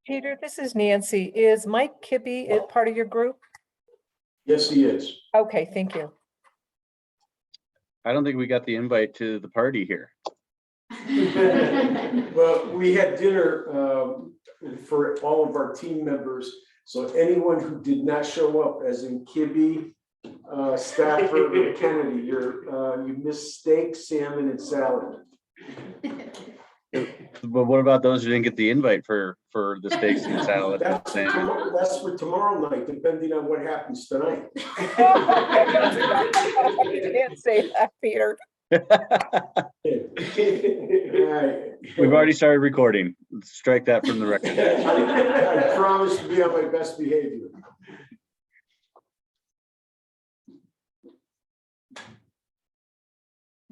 Peter, this is Nancy. Is Mike Kibbe part of your group? Yes, he is. Okay, thank you. I don't think we got the invite to the party here. Well, we had dinner for all of our team members. So anyone who did not show up, as in Kibbe, Stafford, or Kennedy, you missed steak, salmon, and salad. But what about those who didn't get the invite for the steaks and salad? That's for tomorrow night, depending on what happens tonight. You can't say that, Peter. We've already started recording. Strike that from the record. I promise to be on my best behavior.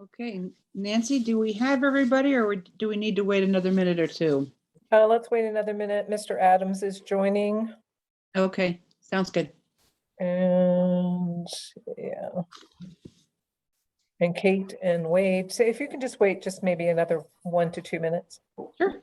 Okay, Nancy, do we have everybody or do we need to wait another minute or two? Let's wait another minute. Mr. Adams is joining. Okay, sounds good. And yeah. And Kate and Wade. So if you can just wait just maybe another 1 to 2 minutes. Sure.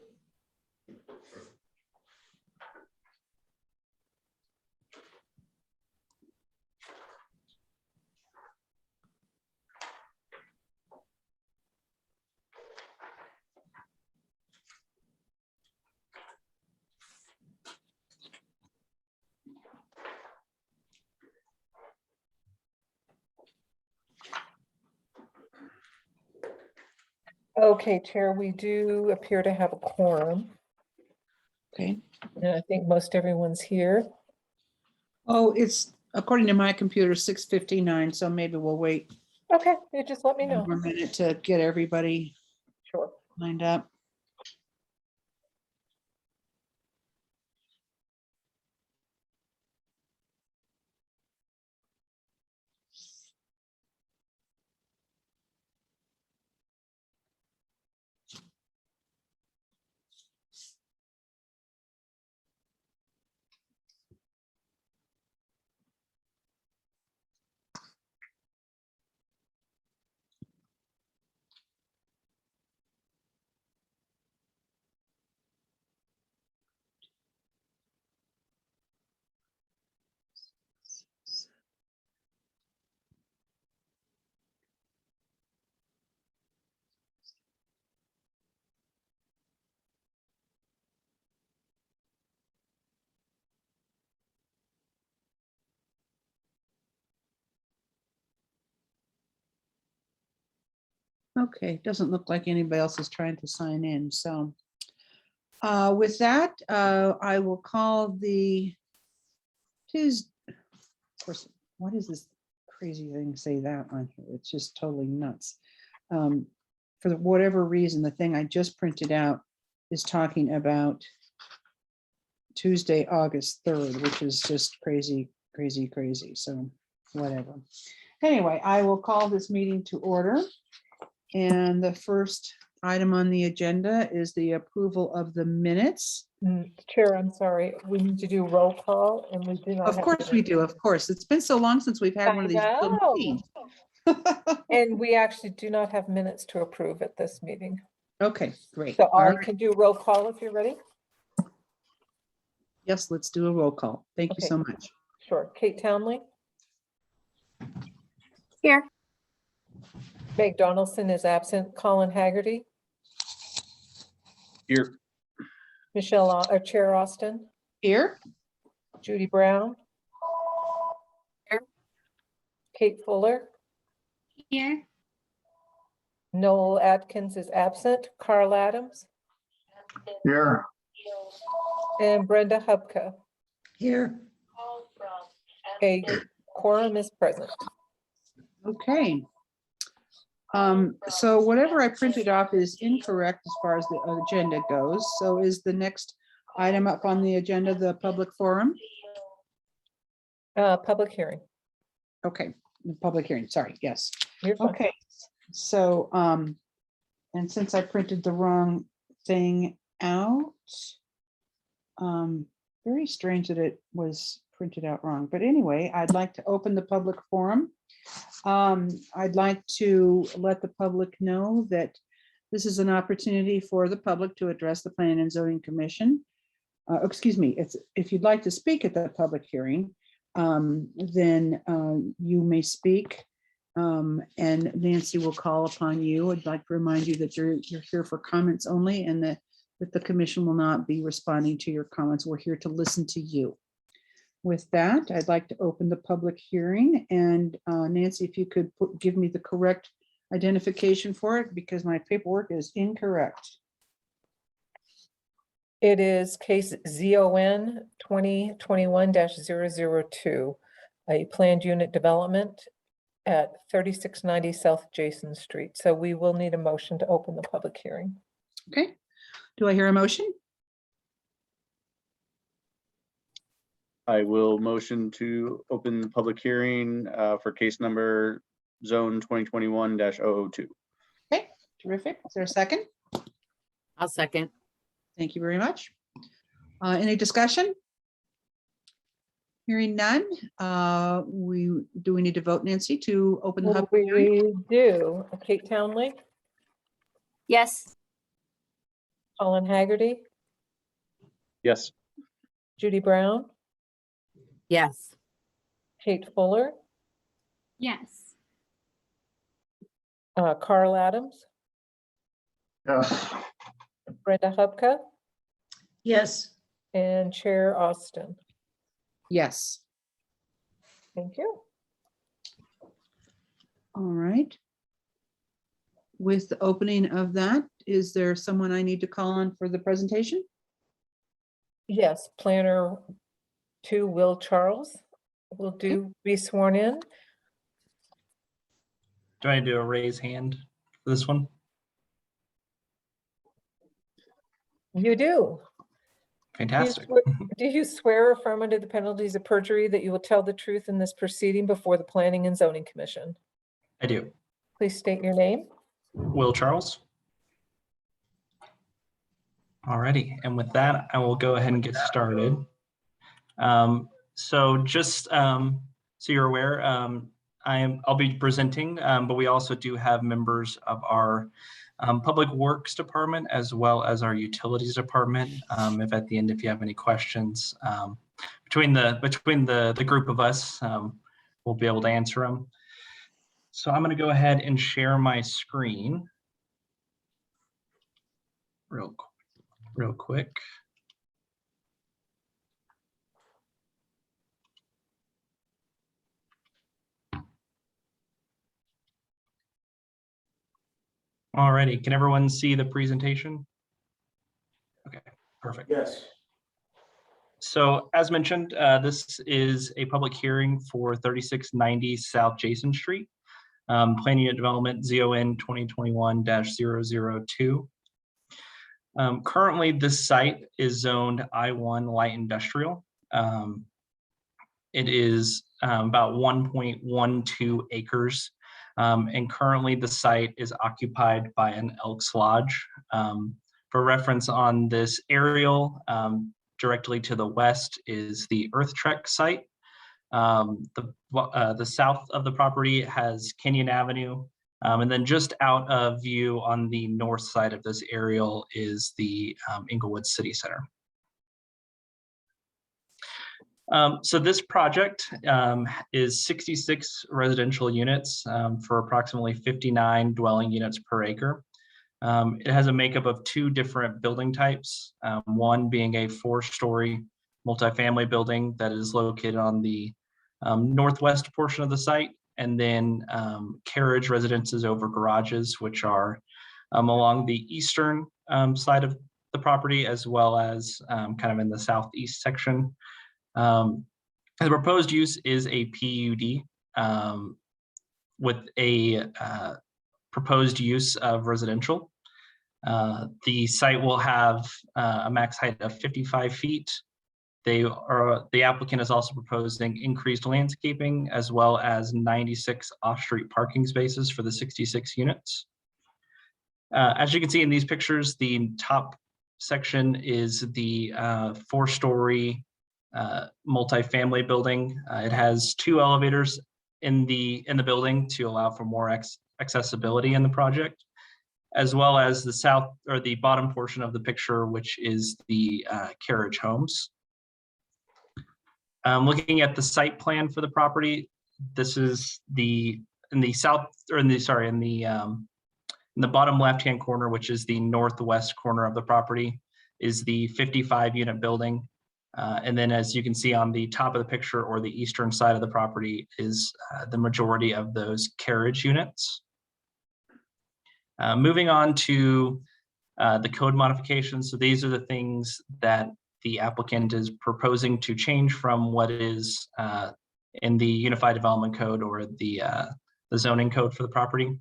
Okay, Chair, we do appear to have a quorum. Okay. And I think most everyone's here. Oh, it's according to my computer, 6:59, so maybe we'll wait Okay, you just let me know. one more minute to get everybody Sure. lined up. Okay, doesn't look like anybody else is trying to sign in, so. With that, I will call the Tuesday. Of course, what is this crazy thing say that on here? It's just totally nuts. For whatever reason, the thing I just printed out is talking about Tuesday, August 3rd, which is just crazy, crazy, crazy. So whatever. Anyway, I will call this meeting to order. And the first item on the agenda is the approval of the minutes. Chair, I'm sorry. We need to do roll call and we do not. Of have course we do, of course. It's been so long since we've had one of these. I little know. meetings. And we actually do not have minutes to approve at this meeting. Okay, great. So All I right. can do roll call if you're ready. Yes, let's do a roll call. Thank you Okay. so much. Sure. Kate Townley. Here. Meg Donaldson is absent. Colin Haggerty. Here, Michelle, or Chair Austin. Here, Judy Brown. Here. Kate Fuller. Here. Noel Atkins is absent. Carl Adams. Here. And Brenda Hubka. here. A quorum is present. Okay. So whatever I printed off is incorrect as far as the agenda goes. So is the next item up on the agenda, the public forum? Public hearing. Okay, the public hearing, sorry, yes. You're fine. Okay, so, and since I printed the wrong thing out, very strange that it was printed out wrong, but anyway, I'd like to open the public forum. I'd like to let the public know that this is an opportunity for the public to address the Planning and Zoning Commission. excuse me, if you'd like to speak at the public hearing, then you may speak. And Nancy will call upon you. I'd like to remind you that you're here for comments only, and that the commission will not be responding to your comments. We're here to listen to you. With that, I'd like to open the public hearing, and Nancy, if you could give me the correct identification for it, because my paperwork is incorrect. It is case ZON 2021-002, a planned unit development at 3690 South Jason Street. So we will need a motion to open the public hearing. Okay, do I hear a motion? I will motion to open the public hearing for case number zone 2021-002. Okay, terrific. Is there a second? I'll second. Thank you very much. Any discussion? Hearing none. Do we need to vote, Nancy, to open the public hearing? We do. Kate Townley, Yes. Colin Haggerty, Yes. Judy Brown, Yes. Kate Fuller, Yes. Carl Adams, Yes. Brenda Hubka, Yes. and Chair Austin. Yes. Thank you. All right. With the opening of that, is there someone I need to call on for the presentation? Yes, Planner 2, Will Charles, will be sworn in. Do I do a raise hand for this one? You do. Fantastic. Do you swear or affirm under the penalties of perjury that you will tell the truth in this proceeding before the Planning and Zoning Commission? I do. Please state your name. Will Charles. Alrighty, and with that, I will go ahead and get started. So just so you're aware, I'll be presenting, but we also do have members of our Public Works Department as well as our Utilities Department. If at the end, if you have any questions, between the group of us, we'll be able to answer them. So I'm going to go ahead and share my screen real quick. Alrighty, can everyone see the presentation? Okay, perfect. Yes. So as mentioned, this is a public hearing for 3690 South Jason Street, Plan Unit Development ZON 2021-002. Currently, this site is zoned I1 Light Industrial. It is about 1.12 acres. And currently the site is occupied by an Elks Lodge. For reference on this aerial, directly to the west is the Earth Trek site. The south of the property has Kenyon Avenue. And then just out of view on the north side of this aerial is the Inglewood City Center. So this project is 66 residential units for approximately 59 dwelling units per acre. It has a makeup of two different building types, one being a 4-story multifamily building that is located on the northwest portion of the site, and then carriage residences over garages, which are along the eastern side of the property, as well as kind of in the southeast section. The proposed use is a PUD with a proposed use of residential. The site will have a max height of 55 feet. The applicant is also proposing increased landscaping as well as 96 off-street parking spaces for the 66 units. As you can see in these pictures, the top section is the 4-story multifamily building. It has 2 elevators in the building to allow for more accessibility in the project. as well as the south or the bottom portion of the picture, which is the carriage homes. Looking at the site plan for the property, this is in the bottom left-hand corner, which is the northwest corner of the property, is the 55 unit building. And then as you can see on the top of the picture or the eastern side of the property is the majority of those carriage units. Moving on to the code modifications. So these are the things that the applicant is proposing to change from what is in the Unified Development Code or the zoning code for the property.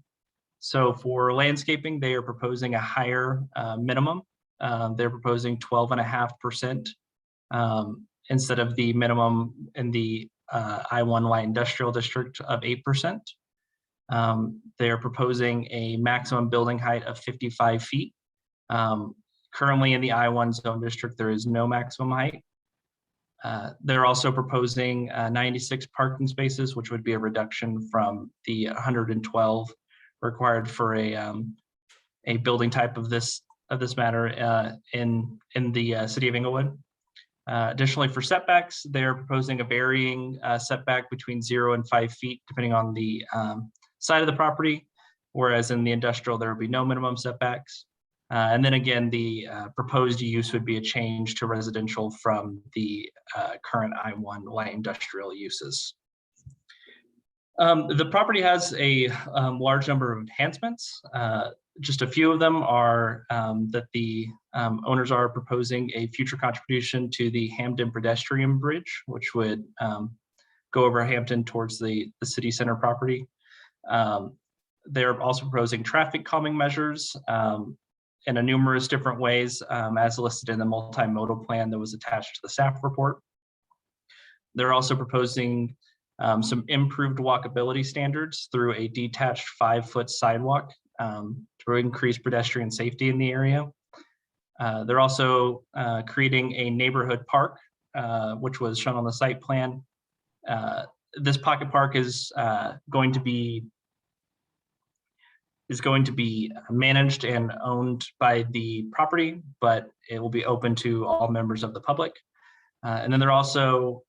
So for landscaping, they are proposing a higher minimum. They're proposing 12.5% instead of the minimum in the I-1 light industrial district of 8%. They are proposing a maximum building height of 55 feet. Currently in the I-1 zone district, there is no maximum height. They're also proposing 96 parking spaces, which would be a reduction from the 112 required for a building type of this matter in the city of Inglewood. Additionally, for setbacks, they're proposing a varying setback between 0 and 5 feet, depending on the side of the property, whereas in the industrial, there would be no minimum setbacks. And then again, the proposed use would be a change to residential from the current I-1 light industrial uses. The property has a large number of enhancements. Just a few of them are that the owners are proposing a future contribution to the Hampton pedestrian bridge, which would go over Hampton towards the city center property. They're also proposing traffic calming measures in a numerous different ways, as listed in the multimodal plan that was attached to the staff report. They're also proposing some improved walkability standards through a detached 5-foot sidewalk to increase pedestrian safety in the area. They're also creating a neighborhood park, which was shown on the site plan. This pocket park is going to be managed and owned by the property, but it will be open to all members of the public. And then they're also,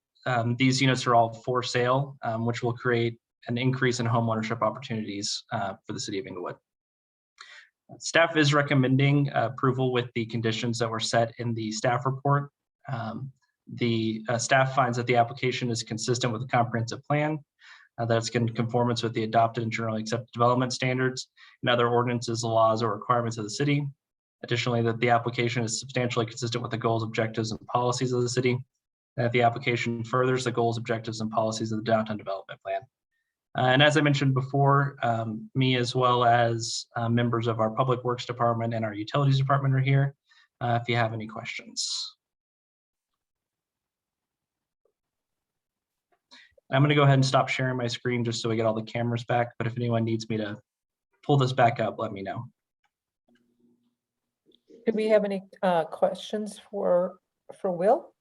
these units are all for sale, which will create an increase in homeownership opportunities for the city of Inglewood. Staff is recommending approval with the conditions that were set in the staff report. The staff finds that the application is consistent with the comprehensive plan, that it's in conformance with the adopted and generally accepted development standards and other ordinances, laws, or requirements of the city. Additionally, that the application is substantially consistent with the goals, objectives, and policies of the city, and that the application furthers the goals, objectives, and policies of the downtown development plan. And as I mentioned before, me as well as members of our Public Works Department and our Utilities Department are here if you have any questions. I'm going to go ahead and stop sharing my screen just so we get all the cameras back. But if anyone needs me to pull this back up, let me know. Do we have any questions for Will?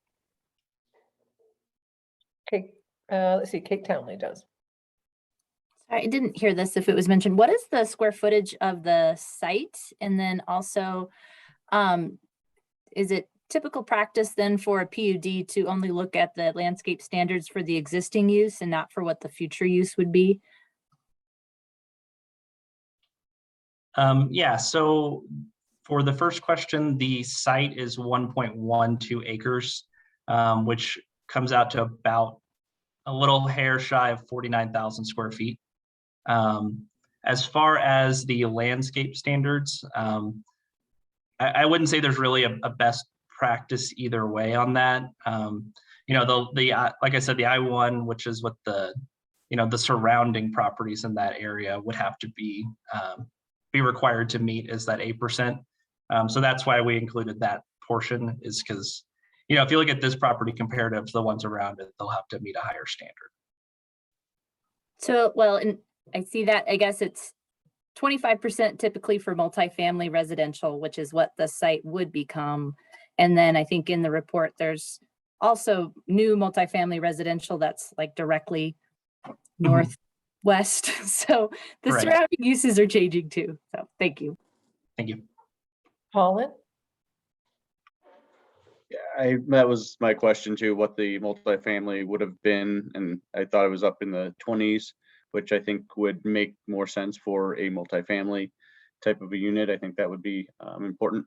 Okay, let's see, Kate Townley does. I didn't hear this if it was mentioned. What is the square footage of the site? And then also, is it typical practice then for a PUD to only look at the landscape standards for the existing use and not for what the future use would be? Yeah, so for the first question, the site is 1.12 acres, which comes out to about a little hair shy of 49,000 square feet. As far as the landscape standards, I wouldn't say there's really a best practice either way on that. You know, like I said, the I-1, which is what the surrounding properties in that area would have to be required to meet is that 8%. So that's why we included that portion, is because, you know, if you look at this property comparative to the ones around it, they'll have to meet a higher standard. So, well, and I see that, I guess it's 25% typically for multifamily residential, which is what the site would become. And then I think in the report, there's also new multifamily residential that's like directly northwest. So the Right. surrounding uses are changing too. So thank you. Thank you. Colin? That was my question too, what the multifamily would have been, and I thought it was up in the 20s, which I think would make more sense for a multifamily type of a unit. I think that would be important.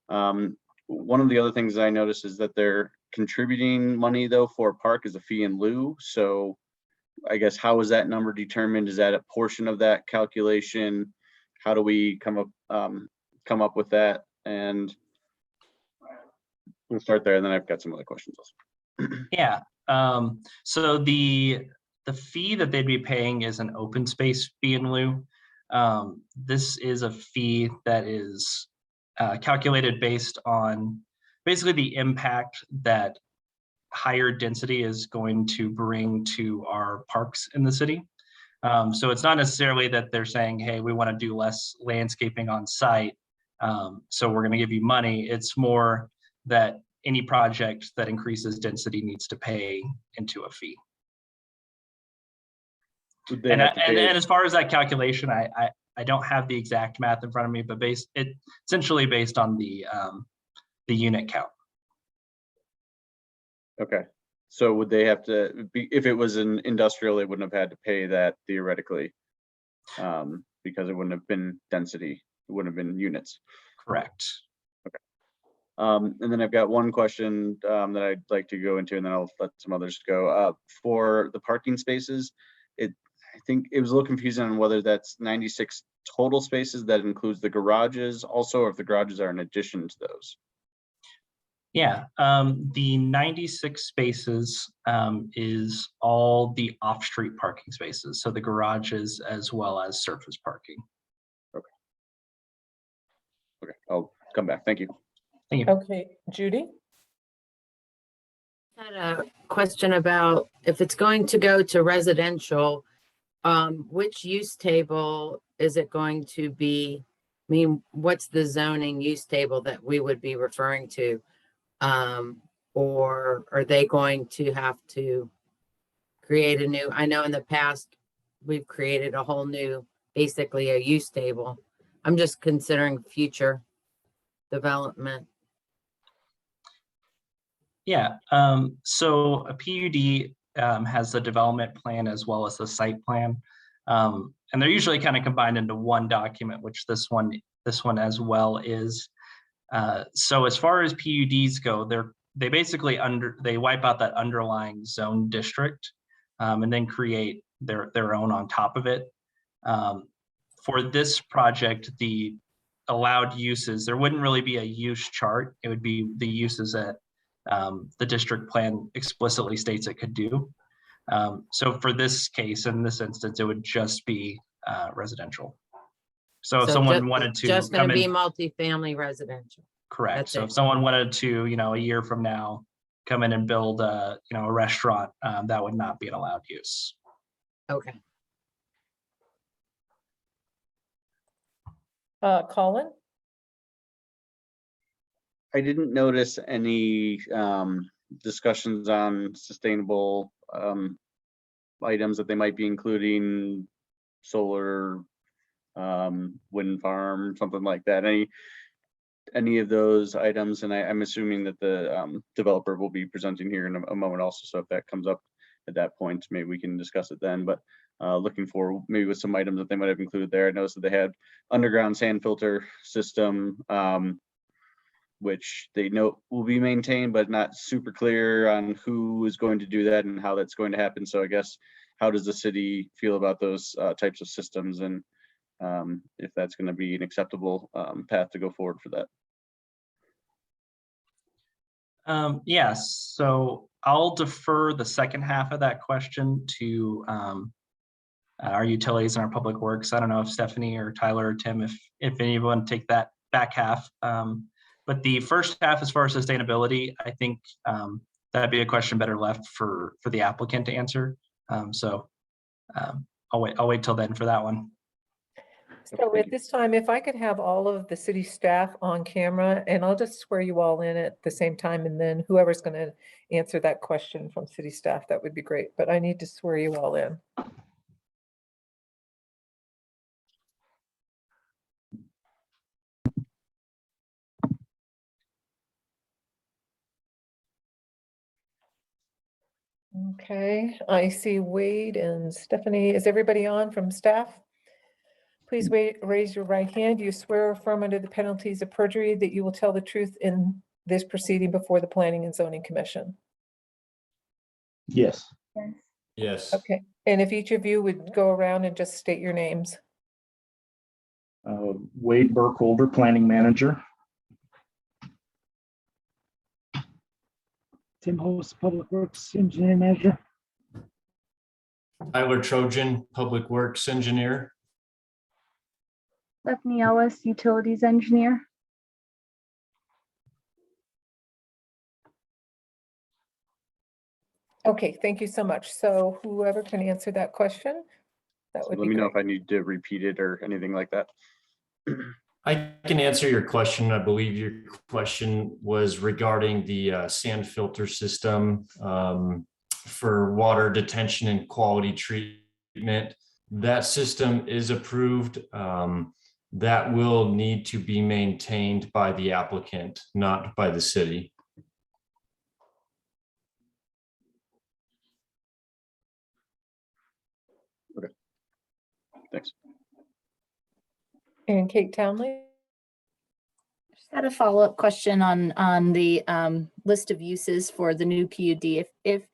One of the other things I noticed is that they're contributing money though for a park as a fee in lieu. So I guess how is that number determined? Is that a portion of that calculation? How do we come up with that? And we'll start there, and then I've got some other questions also. Yeah. So the fee that they'd be paying is an open space fee in lieu. This is a fee that is calculated based on basically the impact that higher density is going to bring to our parks in the city. So it's not necessarily that they're saying, hey, we want to do less landscaping on site, so we're going to give you money. It's more that any project that increases density needs to pay into a fee. Would they And have to pay- as far as that calculation, I don't have the exact math in front of me, but essentially based on the unit count. Okay, so would they have to be, if it was an industrial, they wouldn't have had to pay that theoretically, because it wouldn't have been density, it wouldn't have been units. Correct. And then I've got one question that I'd like to go into, and then I'll let some others go. For the parking spaces, I think it was a little confusing on whether that's 96 total spaces that includes the garages also, or if the garages are in addition to those. Yeah, the 96 spaces is all the off-street parking spaces, so the garages as well as surface parking. Okay, I'll come back. Thank you. Thank you. Okay, Judy? I had a question about if it's going to go to residential, which use table is it going to be? I mean, what's the zoning use table that we would be referring to? Or are they going to have to create a new? I know in the past we've created a whole new, basically a use table. I'm just considering future development. Yeah, so a PUD has the development plan as well as the site plan. And they're usually kind of combined into one document, which this one as well is. So as far as PUDs go, they basically they wipe out that underlying zone district and then create their own on top of it. For this project, the allowed uses, there wouldn't really be a use chart. It would be the uses that the district plan explicitly states it could do. So for this case, in this instance, it would just be residential. So if someone wanted to just come going to be in, multifamily residential. correct. That's So it. if someone wanted to, a year from now, come in and build a restaurant, that would not be an allowed use. Okay. Colin? I didn't notice any discussions on sustainable items that they might be including, solar, wind farm, something like that. Any of those items, and I'm assuming that the developer will be presenting here in a moment also. So if that comes up at that point, maybe we can discuss it then. But looking for maybe with some items that they might have included there. I noticed that they had underground sand filter system, which they know will be maintained, but not super clear on who is going to do that and how that's going to happen. So I guess, how does the city feel about those types of systems, and if that's going to be an acceptable path to go forward for that? Yes, so I'll defer the second half of that question to our utilities and our public works. I don't know if Stephanie or Tyler or Tim, if anyone take that back half. But the first half, as far as sustainability, I think that'd be a question better left for the applicant to answer. So I'll wait till then for that one. So at this time, if I could have all of the city staff on camera, and I'll just swear you all in at the same time, and then whoever's going to answer that question from city staff, that would be great. But I need to swear you all in. Okay, I see Wade and Stephanie. Is everybody on from staff? Please raise your right hand. You swear or affirm under the penalties of perjury that you will tell the truth in this proceeding before the Planning and Zoning Commission. Yes. Yes. Okay, and if each of you would go around and just state your names. Wade Burkholder, Planning Manager. Tim Host, Public Works Engineer Manager. Tyler Trojan, Public Works Engineer. Stephanie Ellis, Utilities Engineer. Okay, thank you so much. So whoever can answer that question, that So would let be me know great. if I need to repeat it or anything like that. I can answer your question. I believe your question was regarding the sand filter system for water detention and quality treatment. That system is approved. That will need to be maintained by the applicant, not by the city. Thanks. And Kate Townley? Just had a follow-up question on the list of uses for the new PUD. If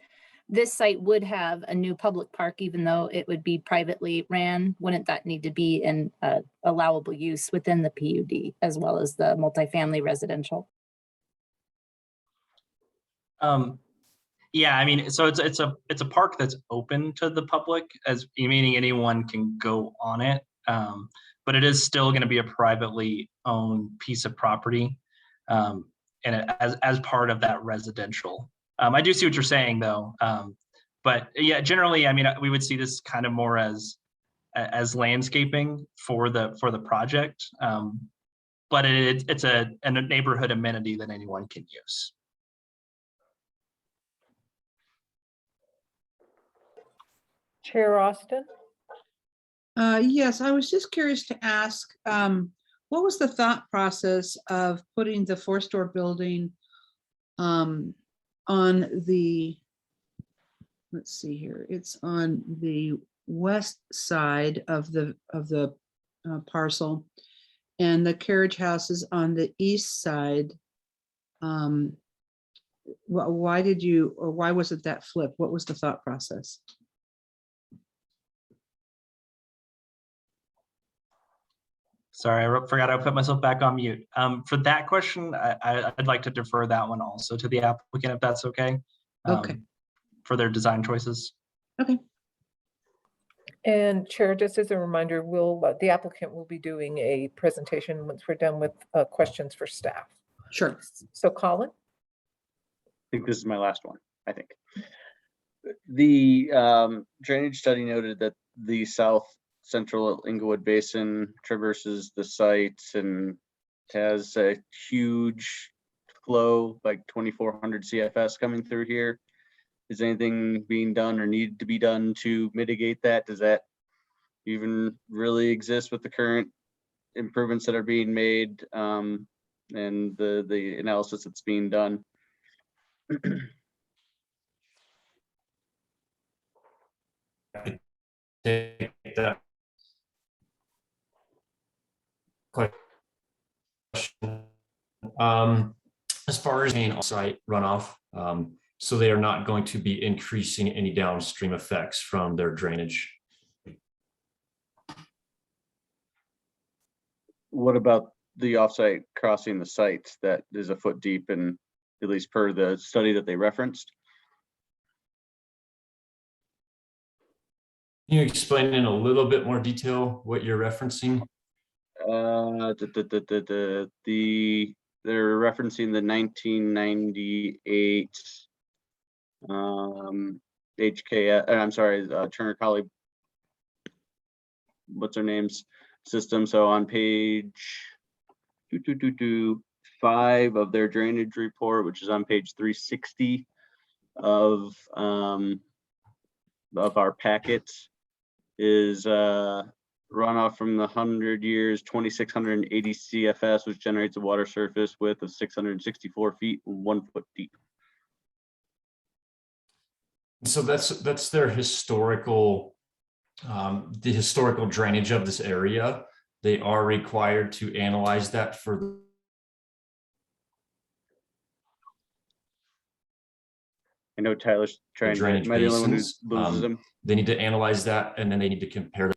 this site would have a new public park, even though it would be privately ran, wouldn't that need to be an allowable use within the PUD as well as the multifamily residential? Yeah, I mean, so it's a park that's open to the public, as meaning anyone can go on it. But it is still going to be a privately owned piece of property, and as part of that residential. I do see what you're saying, though. But yeah, generally, I mean, we would see this kind of more as landscaping for the project. But it's a neighborhood amenity that anyone can use. Chair Austin? Yes, I was just curious to ask, what was the thought process of putting the four-store building on the, let's see here, it's on the west side of the parcel, and the carriage house is on the east side. Why did you, or why was it that flip? What was the thought process? Sorry, I forgot I put myself back on mute. For that question, I'd like to defer that one also to the applicant, if that's okay. Okay. For their design choices. Okay. And Chair, just as a reminder, the applicant will be doing a presentation once we're done with questions for staff. Sure. So Colin? I think this is my last one, I think. The drainage study noted that the south central Inglewood Basin traverses the site and has a huge flow, like 2,400 CFS coming through here. Is anything being done or need to be done to mitigate that? Does that even really exist with the current improvements that are being made and the analysis that's being done? Take that question. As far as being on-site runoff, so they are not going to be increasing any downstream effects from their drainage. What about the offsite crossing the site that is a foot deep, and at least per the study that they referenced? Can you explain in a little bit more detail what you're referencing? They're referencing the 1998 HK, I'm sorry, Turner Colley, what's her name's system. So on page 5 of their drainage report, which is on page 360 of our packet, is runoff from the 100 years, 2,680 CFS, which generates a water surface width of 664 feet, 1 foot deep. So that's their historical, the historical drainage of this area. They are required to analyze that for I know Tyler's trying to, drainage am I the only one who basins. loses him? They need to analyze that, and then they need to compare.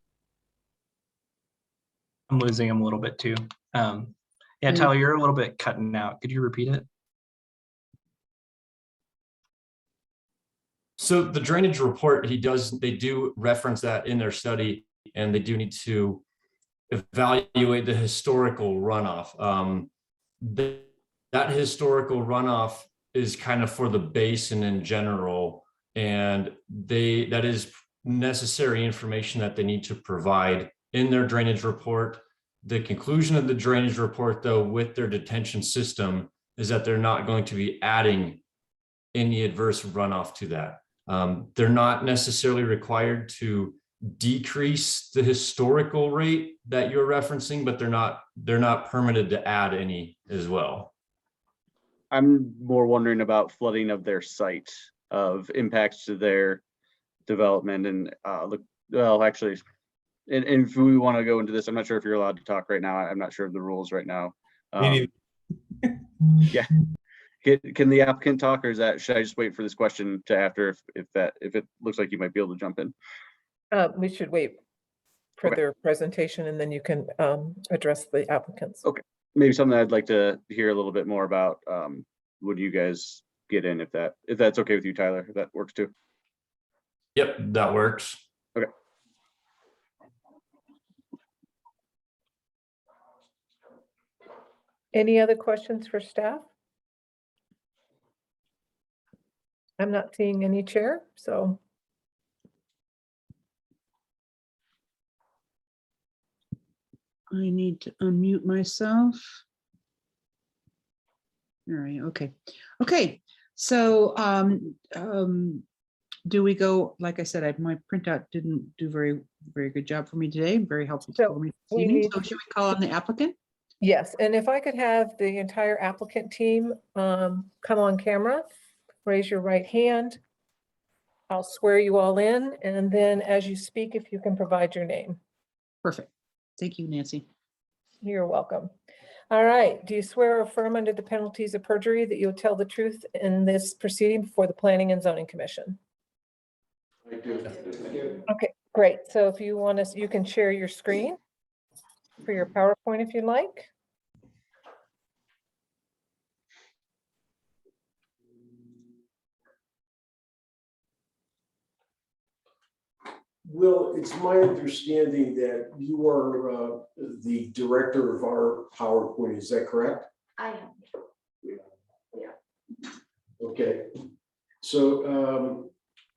I'm losing him a little bit too. Yeah, Tyler, you're a little bit cutting out. Could you repeat it? So the drainage report, they do reference that in their study, and they do need to evaluate the historical runoff. That historical runoff is kind of for the basin in general, and that is necessary information that they need to provide in their drainage report. The conclusion of the drainage report, though, with their detention system is that they're not going to be adding any adverse runoff to that. They're not necessarily required to decrease the historical rate that you're referencing, but they're not permitted to add any as well. I'm more wondering about flooding of their site, of impacts to their development and well, actually, and if we want to go into this, I'm not sure if you're allowed to talk right now. I'm not sure of the rules right now. Yeah. Can the applicant talk, or should I just wait for this question to after if it looks like you might be able to jump in? We should wait for their presentation and then you can address the applicants. Okay. Maybe something I'd like to hear a little bit more about. Would you guys get in if that's okay with you, Tyler? If that works too. Yep, that works. Okay. Any other questions for staff? I'm not seeing any chair, so. I need to unmute myself. All right, okay. Okay, so do we go, like I said, my printout didn't do very good job for me today, very helpful So for me this we evening. need So should we call on the applicant? Yes, and if I could have the entire applicant team come on camera, raise your right hand. I'll swear you all in, and then as you speak, if you can provide your name. Perfect. Thank you, Nancy. You're welcome. All right, do you swear or affirm under the penalties of perjury that you'll tell the truth in this proceeding before the Planning and Zoning Commission? I do. Okay, great. So if you want to, you can share your screen for your PowerPoint if you'd like. Will, it's my understanding that you are the director of our PowerPoint, is that correct? I am. Okay, so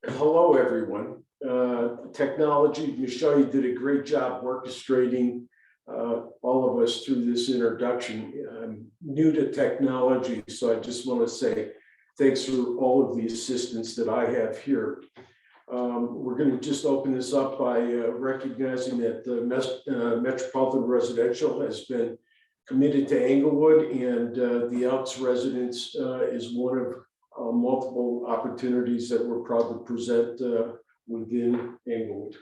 hello, everyone. Technology, Michelle, you did a great job orchestrating all of us through this introduction. I'm new to technology, so I just want to say thanks for all of the assistance that I have here. We're going to just open this up by recognizing that the Metropolitan Residential has been committed to Englewood, and the Elks residence is one of multiple opportunities that we're proud to present within Englewood.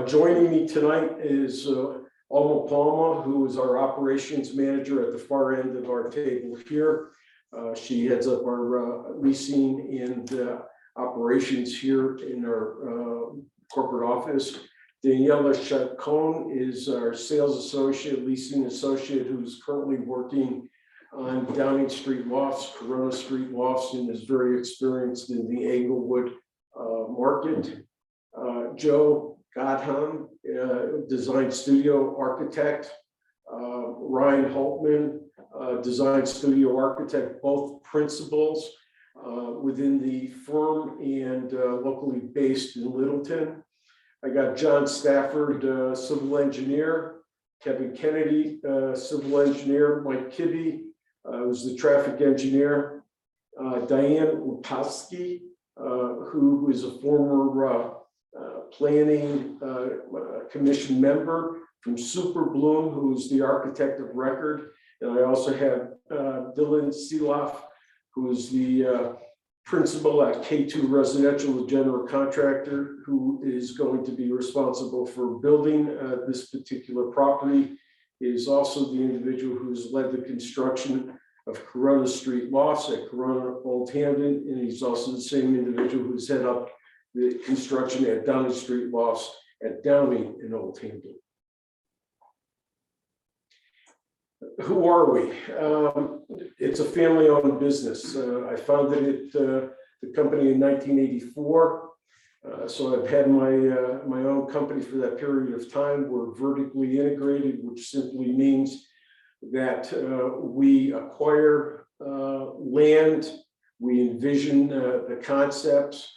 Joining me tonight is Alma Palma, who is our operations manager at the far end of our table here. She heads up our leasing and operations here in our corporate office. Daniela Chacon is our sales associate, leasing associate, who's currently working on Downing Street lofts, Corona Street lofts, and is very experienced in the Englewood market. Joe Godham, design studio architect. Ryan Holtman, design studio architect, both principals within the firm and locally based in Littleton. I got John Stafford, civil engineer, Kevin Kennedy, civil engineer, Mike Kibbe, who's the traffic engineer, Diane Lupowski, who is a former planning commission member from Super Bloom, who's the architect of record. And I also have Dylan Seeloff, who is the principal at K2 Residential, a general contractor who is going to be responsible for building this particular property. He is also the individual who's led the construction of Corona Street Lofts at Corona Old Hampton, and he's also the same individual who's head up the construction at Downing Street Lofts at Downing in Old Hampton. Who are we? It's a family-owned business. I founded the company in 1984. So I've had my own company for that period of time. We're vertically integrated, which simply means that we acquire land, we envision the concepts,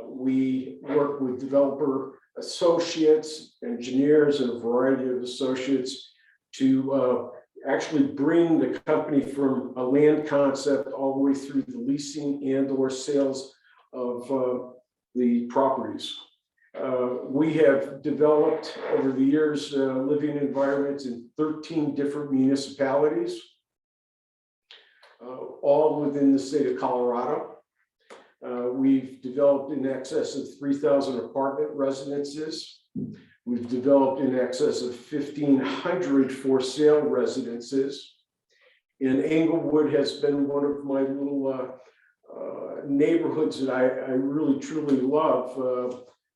we work with developer associates, engineers, and a variety of associates to actually bring the company from a land concept all the way through the leasing and or sales of the properties. We have developed over the years living environments in 13 different municipalities, all within the state of Colorado. We've developed in excess of 3,000 apartment residences. We've developed in excess of 1,500 for sale residences. And Englewood has been one of my little neighborhoods that I really truly love.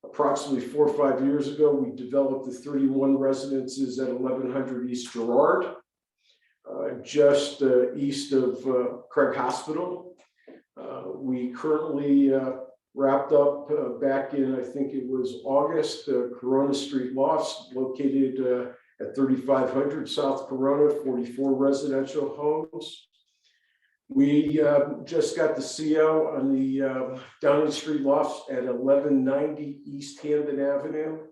Approximately 4 or 5 years ago, we developed the 31 residences at 1100 East Girard, just east of Craig Hospital. We currently wrapped up back in, I think it was August, Corona Street Lofts, located at 3500 South Corona, 44 residential homes. We just got the CO on the Downing Street Lofts at 1190 East Hampton Avenue.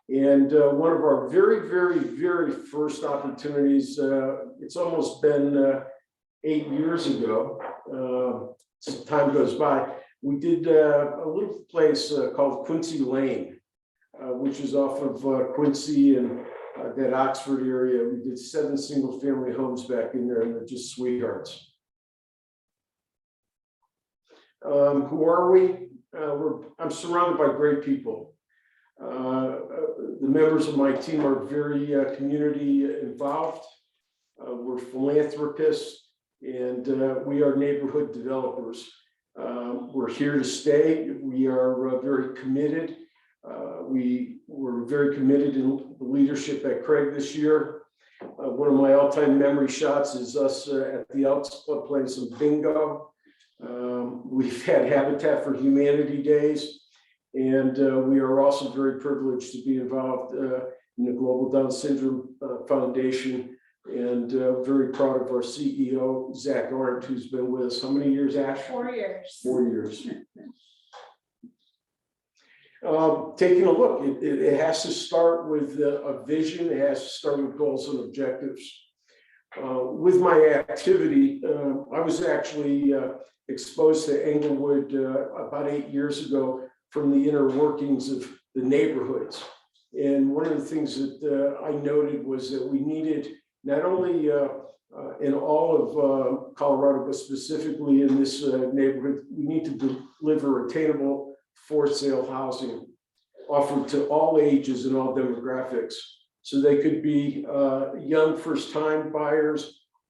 And one of our very, very, very first opportunities, it's almost been 8 years ago, as time goes by, we did a little place called Quincy Lane, which is off of Quincy and that Oxford area. We did 7 single family homes back in there, and they're just sweethearts. Who are we? I'm surrounded by great people. The members of my team are very community involved. We're philanthropists, and we are neighborhood developers. We're here to stay. We are very committed. We're very committed in the leadership at Craig this year. One of my all-time memory shots is us at the Elks Club playing some bingo. We've had Habitat for Humanity days, and we are also very privileged to be involved in the Global Down Syndrome Foundation, and very proud of our CEO, Zach Arndt, who's been with us. How many years, Ash? 4 years. 4 years. Taking a look, it has to start with a vision. It has to start with goals and objectives. With my activity, I was actually exposed to Englewood about 8 years ago from the inner workings of the neighborhoods. And one of the things that I noted was that we needed, not only in all of Colorado, but specifically in this neighborhood, we need to deliver attainable for sale housing offered to all ages and all demographics. So they could be young first-time buyers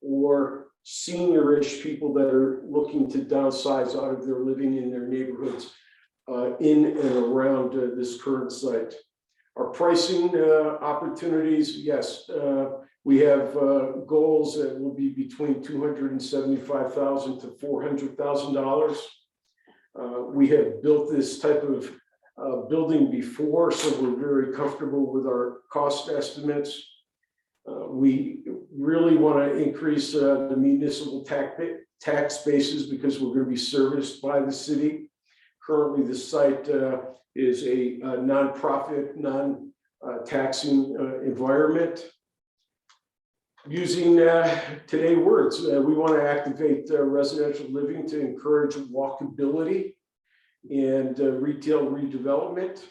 or senior-ish people that are looking to downsize out of their living in their neighborhoods in and around this current site. Our pricing opportunities, yes, we have goals that will be between $275,000 to $400,000. We have built this type of building before, so we're very comfortable with our cost estimates. We really want to increase the municipal tax bases because we're going to be serviced by the city. Currently, the site is a nonprofit, non-taxing environment. Using today's words, we want to activate residential living to encourage walkability and retail redevelopment.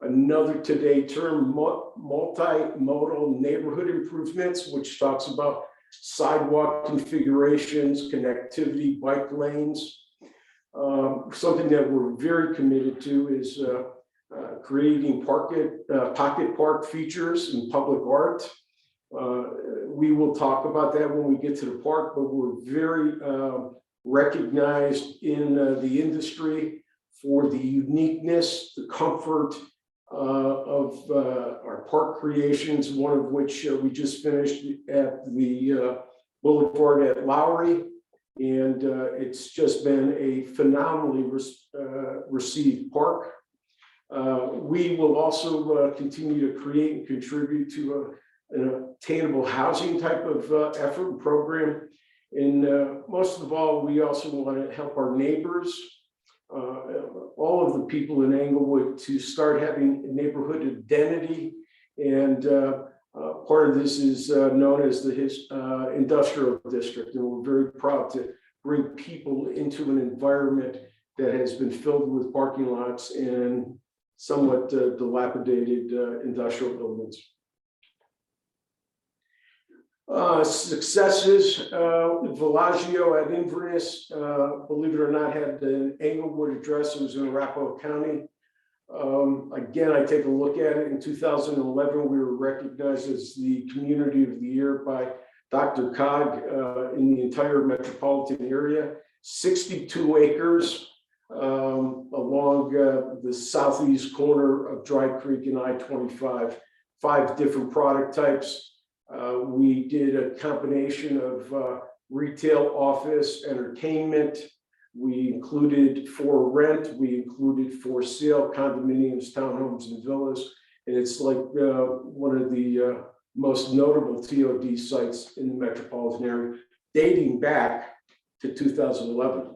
Another today term, multimodal neighborhood improvements, which talks about sidewalk configurations, connectivity, bike lanes. Something that we're very committed to is creating pocket park features in public art. We will talk about that when we get to the park, but we're very recognized in the industry for the uniqueness, the comfort of our park creations, one of which we just finished at the Boulevard at Lowry. And it's just been a phenomenally received park. We will also continue to create and contribute to an attainable housing type of effort and program. And most of all, we also want to help our neighbors, all of the people in Englewood, to start having neighborhood identity. And part of this is known as the industrial district. And we're very proud to bring people into an environment that has been filled with parking lots and somewhat dilapidated industrial buildings. Successes, Villaggio at Inverness, believe it or not, had an Englewood address. It was in Arapahoe County. Again, I take a look at it. In 2011, we were recognized as the Community of the Year by Dr. Cog in the entire metropolitan area. 62 acres along the southeast corner of Dry Creek and I-25, 5 different product types. We did a combination of retail, office, entertainment. We included for rent, we included for sale, condominiums, townhomes, and villas. And it's like one of the most notable TOD sites in the metropolitan area, dating back to 2011.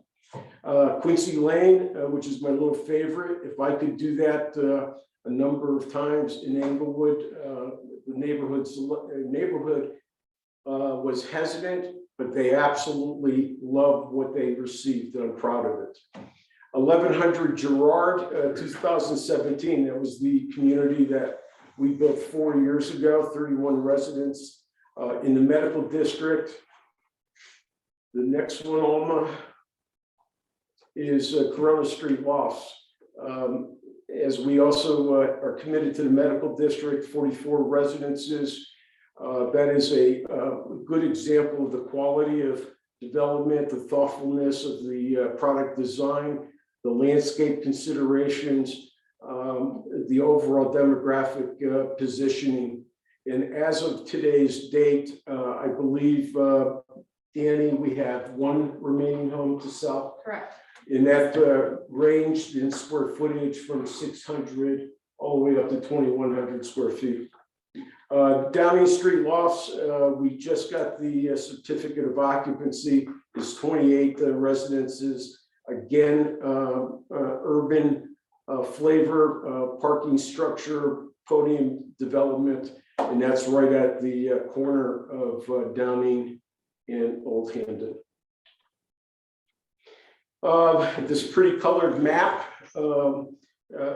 Quincy Lane, which is my little favorite. If I could do that a number of times in Englewood, the neighborhood was hesitant, but they absolutely loved what they received, and I'm proud of it. 1100 Girard, 2017, that was the community that we built 4 years ago, 31 residents in the medical district. The next one, Alma, is Corona Street Lofts. As we also are committed to the medical district, 44 residences. That is a good example of the quality of development, the thoughtfulness of the product design, the landscape considerations, the overall demographic positioning. And as of today's date, I believe, Danny, we have 1 remaining home to sell. Correct. And that ranged in square footage from 600 all the way up to 2,100 square feet. Downing Street Lofts, we just got the certificate of occupancy. It's 28 residences. Again, urban flavor, parking structure, podium development, and that's right at the corner of Downing and Old Hampton. This pretty colored map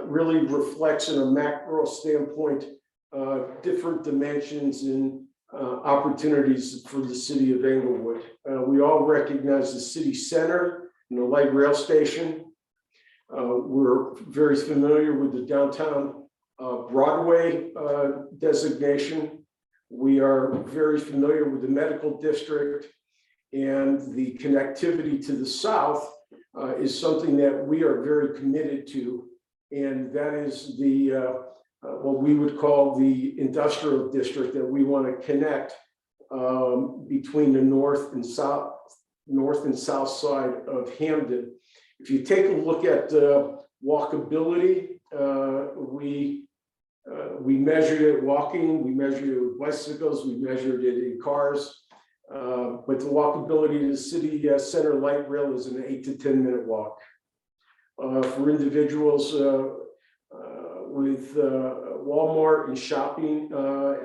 really reflects in a macro standpoint different dimensions and opportunities for the city of Englewood. We all recognize the city center and the light rail station. We're very familiar with the downtown Broadway designation. We are very familiar with the medical district, and the connectivity to the south is something that we are very committed to, and that is the what we would call the industrial district that we want to connect between the north and south side of Hamden. If you take a look at walkability, we measured it walking, we measured it with bicycles, we measured it in cars. But the walkability to the city center light rail is an 8 to 10 minute walk. For individuals with Walmart and shopping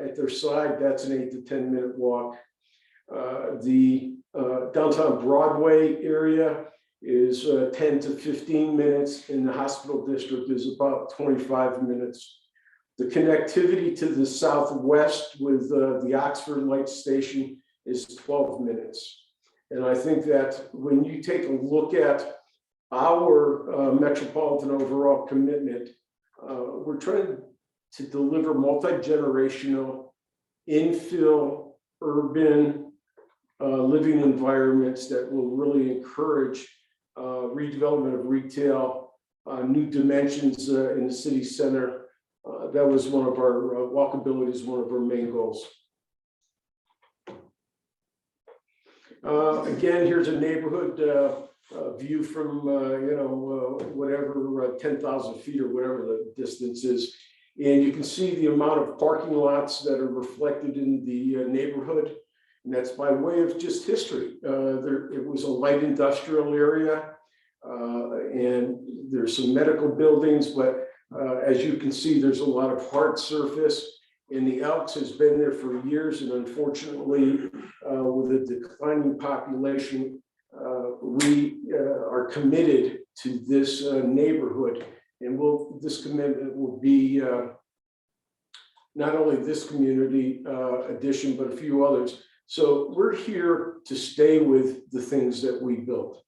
at their side, that's an 8 to 10 minute walk. The downtown Broadway area is 10 to 15 minutes, and the hospital district is about 25 minutes. The connectivity to the southwest with the Oxford Light Station is 12 minutes. And I think that when you take a look at our metropolitan overall commitment, we're trying to deliver multi-generational infill urban living environments that will really encourage redevelopment of retail, new dimensions in the city center. That was one of our walkability is one of our main goals. Again, here's a neighborhood view from whatever 10,000 feet or whatever the distance is, and you can see the amount of parking lots that are reflected in the neighborhood, and that's by way of just history. It was a light industrial area, and there's some medical buildings, but as you can see, there's a lot of hard surface, and the Elks has been there for years, and unfortunately, with a declining population, we are committed to this neighborhood, and this commitment will be not only this community addition, but a few others. So we're here to stay with the things that we built.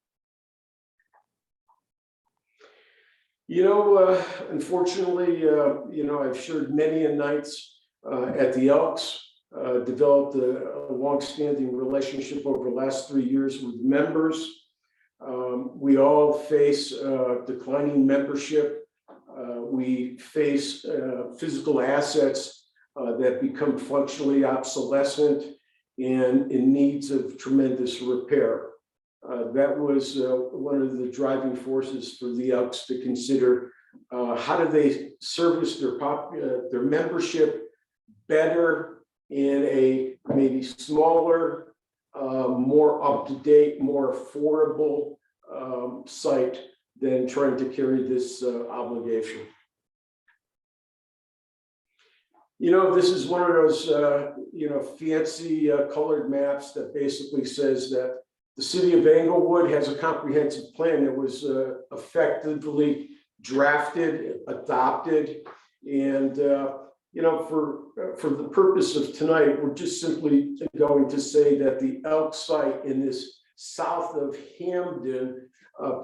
Unfortunately, I've shared many nights at the Elks, developed a long-standing relationship over the last 3 years with members. We all face declining membership. We face physical assets that become functionally obsolescent and in needs of tremendous repair. That was one of the driving forces for the Elks to consider how do they service their membership better in a maybe smaller, more up-to-date, more affordable site than trying to carry this obligation. This is one of those fancy colored maps that basically says that the city of Englewood has a comprehensive plan that was effectively drafted, adopted, and for the purpose of tonight, we're just simply going to say that the Elk site in this south of Hamden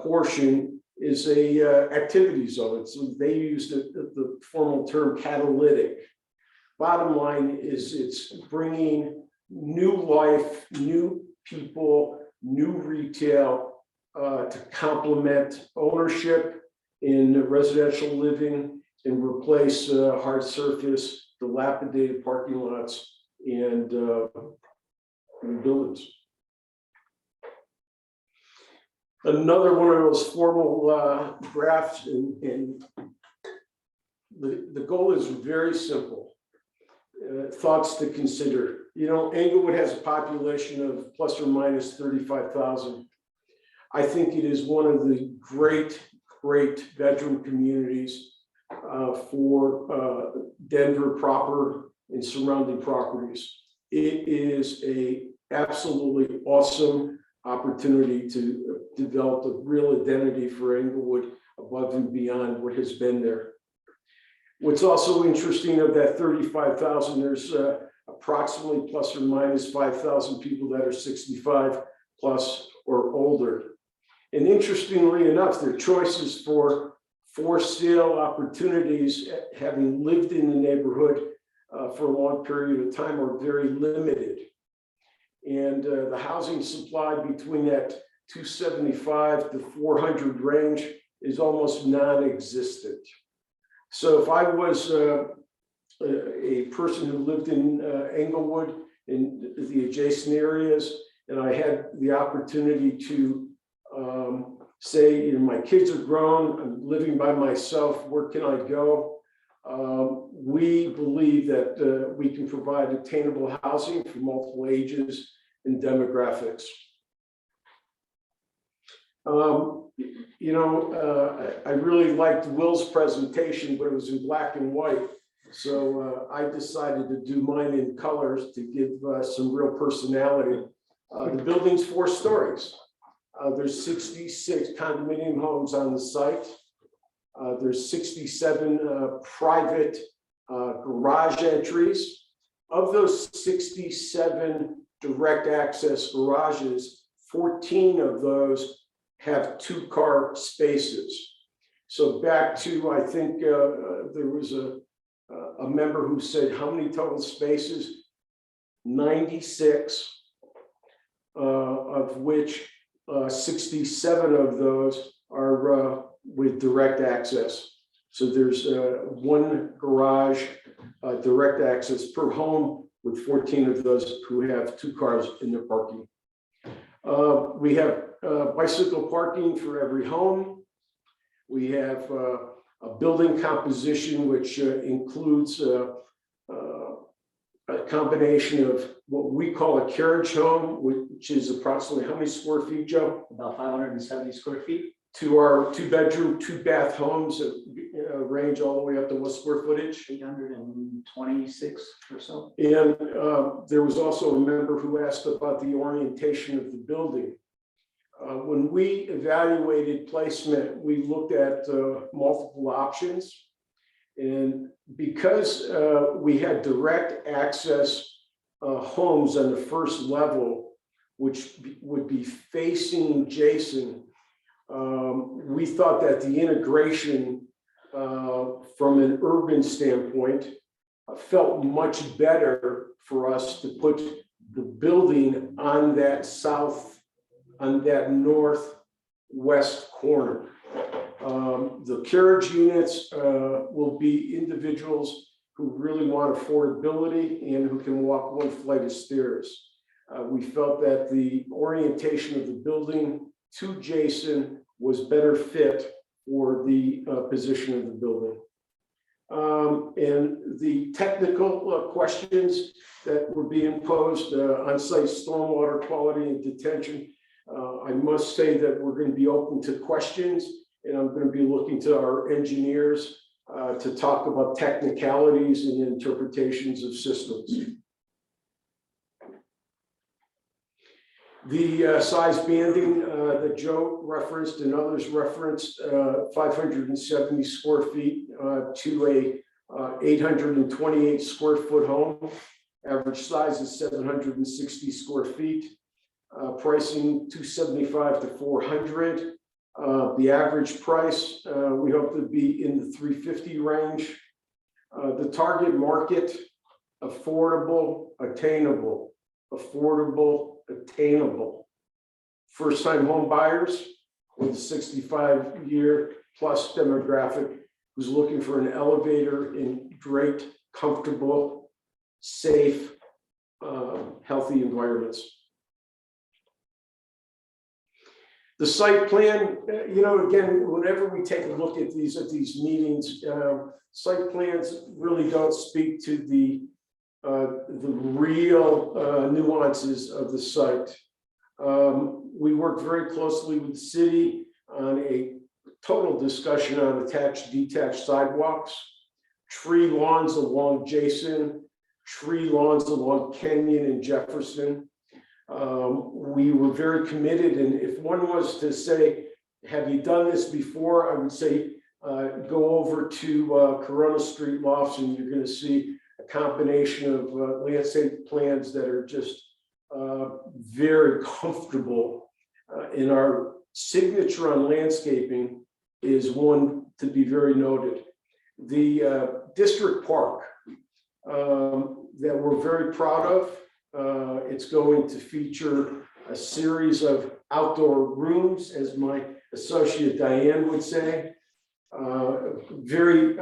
portion is a activity zone. So they used the formal term catalytic. Bottom line is it's bringing new life, new people, new retail to complement ownership in residential living and replace hard surface, dilapidated parking lots, and buildings. Another one of those formal graphs, and the goal is very simple. Thoughts to consider. Englewood has a population of plus or minus 35,000. I think it is one of the great bedroom communities for Denver proper and surrounding properties. It is a absolutely awesome opportunity to develop a real identity for Englewood above and beyond what has been there. What's also interesting of that 35,000, there's approximately plus or minus 5,000 people that are 65 plus or older. And interestingly enough, their choices for sale opportunities, having lived in the neighborhood for a long period of time, are very limited. And the housing supply between that 275 to 400 range is almost non-existent. So if I was a person who lived in Englewood in the adjacent areas, and I had the opportunity to say, my kids are grown, I'm living by myself, where can I go? We believe that we can provide attainable housing for multiple ages and demographics. I really liked Will's presentation, but it was in black and white. So I decided to do mine in colors to give some real personality. The building's 4 stories. There's 66 condominium homes on the site. There's 67 private garage entries. Of those 67 direct access garages, 14 of those have 2-car spaces. So back to, I think there was a member who said, how many total spaces? 96, of which 67 of those are with direct access. So there's 1 garage direct access per home, with 14 of those who have 2 cars in their parking. We have bicycle parking for every home. We have a building composition which includes a combination of what we call a carriage home, which is approximately how many square feet, Joe? About 570 square feet. To our 2-bedroom, 2-bath homes that range all the way up to what square footage? 826 or so. And there was also a member who asked about the orientation of the building. When we evaluated placement, we looked at multiple options. And because we had direct access homes on the first level, which would be facing Jason, we thought that the integration from an urban standpoint felt much better for us to put the building on that northwest corner. The carriage units will be individuals who really want affordability and who can walk 1 flight of stairs. We felt that the orientation of the building to Jason was better fit for the position of the building. And the technical questions that were being posed, on-site stormwater quality and detention, I must say that we're going to be open to questions, and I'm going to be looking to our engineers to talk about technicalities and interpretations of systems. The size banding that Joe referenced and others referenced, 570 square feet to a 828 square foot home. Average size is 760 square feet. Pricing $275 to $400. The average price we hope to be in the $350 range. The target market: affordable, attainable, affordable, attainable. First-time home buyers with a 65-year plus demographic who's looking for an elevator in great, comfortable, safe, healthy environments. The site plan, again, whenever we take a look at these meetings, site plans really don't speak to the real nuances of the site. We work very closely with the city on a total discussion on attached, detached sidewalks, tree lawns along Jason, tree lawns along Kenyon and Jefferson. We were very committed, and if one was to say, have you done this before? I would say, go over to Corona Street Lofts and you're going to see a combination of landscape plans that are just very comfortable. And our signature on landscaping is one to be very noted. The district park that we're very proud of, it's going to feature a series of outdoor rooms, as my associate Diane would say. Very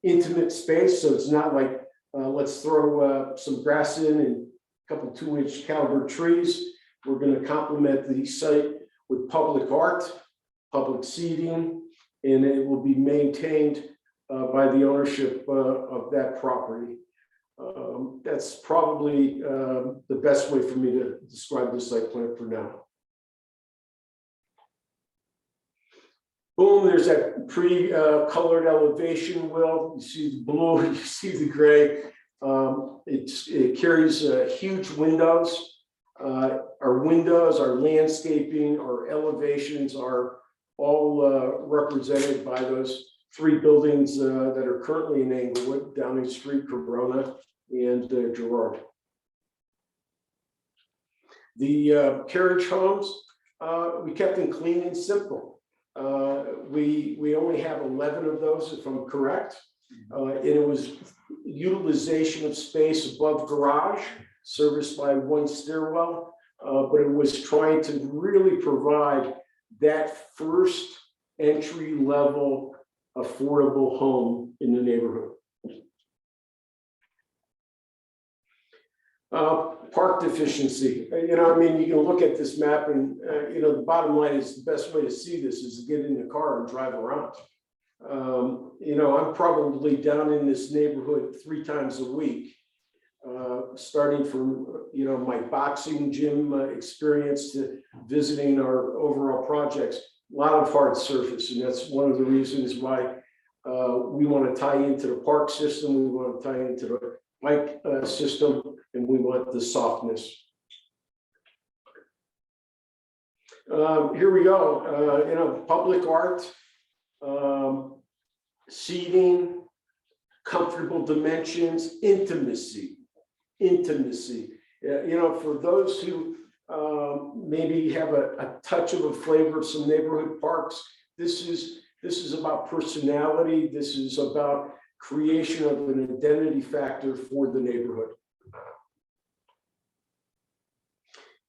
intimate space, so it's not like let's throw some grass in and a couple 2-inch caliber trees. We're going to complement the site with public art, public seating, and it will be maintained by the ownership of that property. That's probably the best way for me to describe the site plan for now. Boom, there's that pre-colored elevation, Will. You see the blue, you see the gray. It carries huge windows. Our windows, our landscaping, our elevations are all represented by those 3 buildings that are currently in Englewood: Downing Street, Corona, and Girard. The carriage homes, We kept them clean and simple. We only have 11 of those, if I'm correct. And it was utilization of space above garage, serviced by one stairwell. But it was trying to really provide that first entry level affordable home in the neighborhood. Park deficiency, you know, I mean, you can look at this map and, you know, the bottom line is the best way to see this is to get in the car and drive around. You know, I'm probably down in this neighborhood 3 times a week, starting from, you know, my boxing gym experience to visiting our overall projects. A lot of hard surface, and that's one of the reasons why we want to tie into the park system, we want to tie into the bike system, and we want the softness. Here we go, you know, public art, seating, comfortable dimensions, intimacy. You know, for those who maybe have a touch of a flavor of some neighborhood parks, this is about personality. This is about creation of an identity factor for the neighborhood.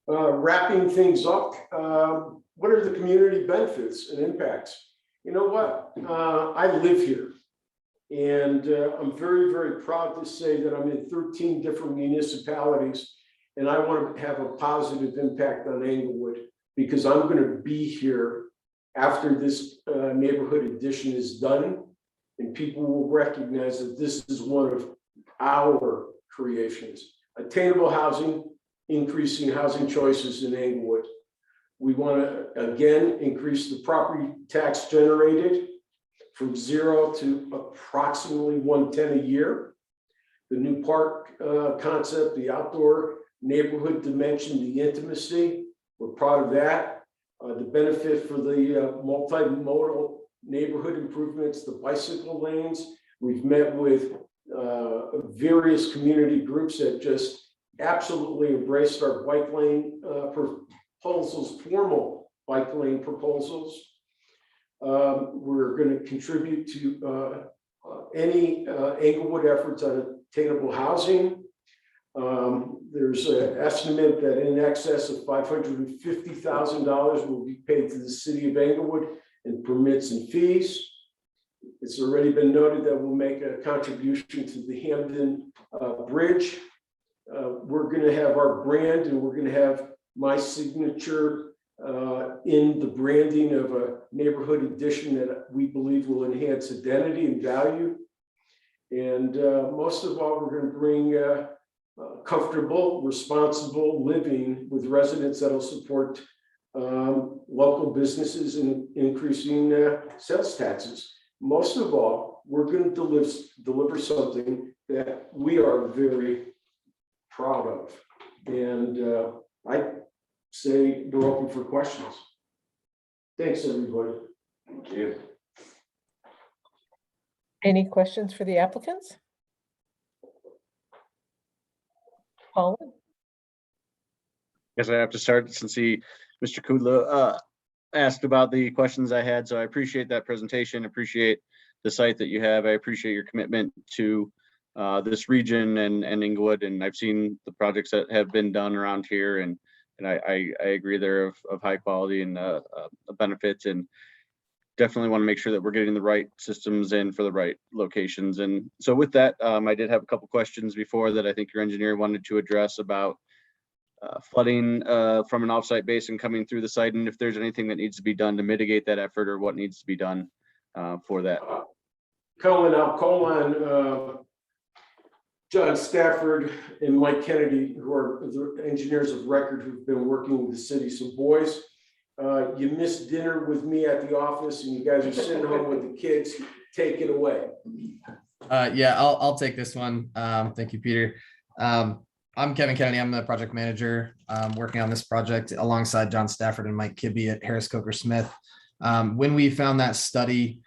Wrapping things up, what are the community benefits and impacts? You know what? I live here, and I'm very, very proud to say that I'm in 13 different municipalities, and I want to have a positive impact on Englewood because I'm going to be here after this neighborhood addition is done, and people will recognize that this is one of our creations. Attainable housing, increasing housing choices in Englewood. We want to, again, increase the property tax generated from 0 to approximately 110 a year. The new park concept, the outdoor neighborhood dimension, the intimacy, we're proud of that. The benefit for the multimodal neighborhood improvements, the bicycle lanes. We've met with various community groups that just absolutely embraced our bike lane proposals, formal bike lane proposals. We're going to contribute to any Englewood efforts on attainable housing. There's an estimate that in excess of $550,000 will be paid to the city of Englewood in permits and fees. It's already been noted that we'll make a contribution to the Hamden Bridge. We're going to have our brand, and we're going to have my signature in the branding of a neighborhood addition that we believe will enhance identity and value. And most of all, we're going to bring comfortable, responsible living with residents that'll support local businesses and increasing sales taxes. Most of all, we're going to deliver something that we are very proud of. And I say we're open for questions. Thanks, everybody. Thank you. Any questions for the applicants? Paula? Guess I have to start since Mr. Kudlow asked about the questions I had. So I appreciate that presentation, appreciate the site that you have. I appreciate your commitment to this region and Englewood. And I've seen the projects that have been done around here, and I agree they're of high quality and benefits, and definitely want to make sure that we're getting the right systems in for the right locations. And so with that, I did have a couple questions before that I think your engineer wanted to address about flooding from an offsite basin coming through the site, and if there's anything that needs to be done to mitigate that effort, or what needs to be done for that. Colin, I'll call on John Stafford and Mike Kennedy, who are the engineers of record who've been working with the city. So boys, you missed dinner with me at the office and you guys are sitting home with the kids. Take it away. Yeah, I'll take this one. Thank you, Peter. I'm Kevin Kennedy. I'm the project manager working on this project alongside John Stafford and Mike Kibbe at Harris Coker Smith. When we found that study,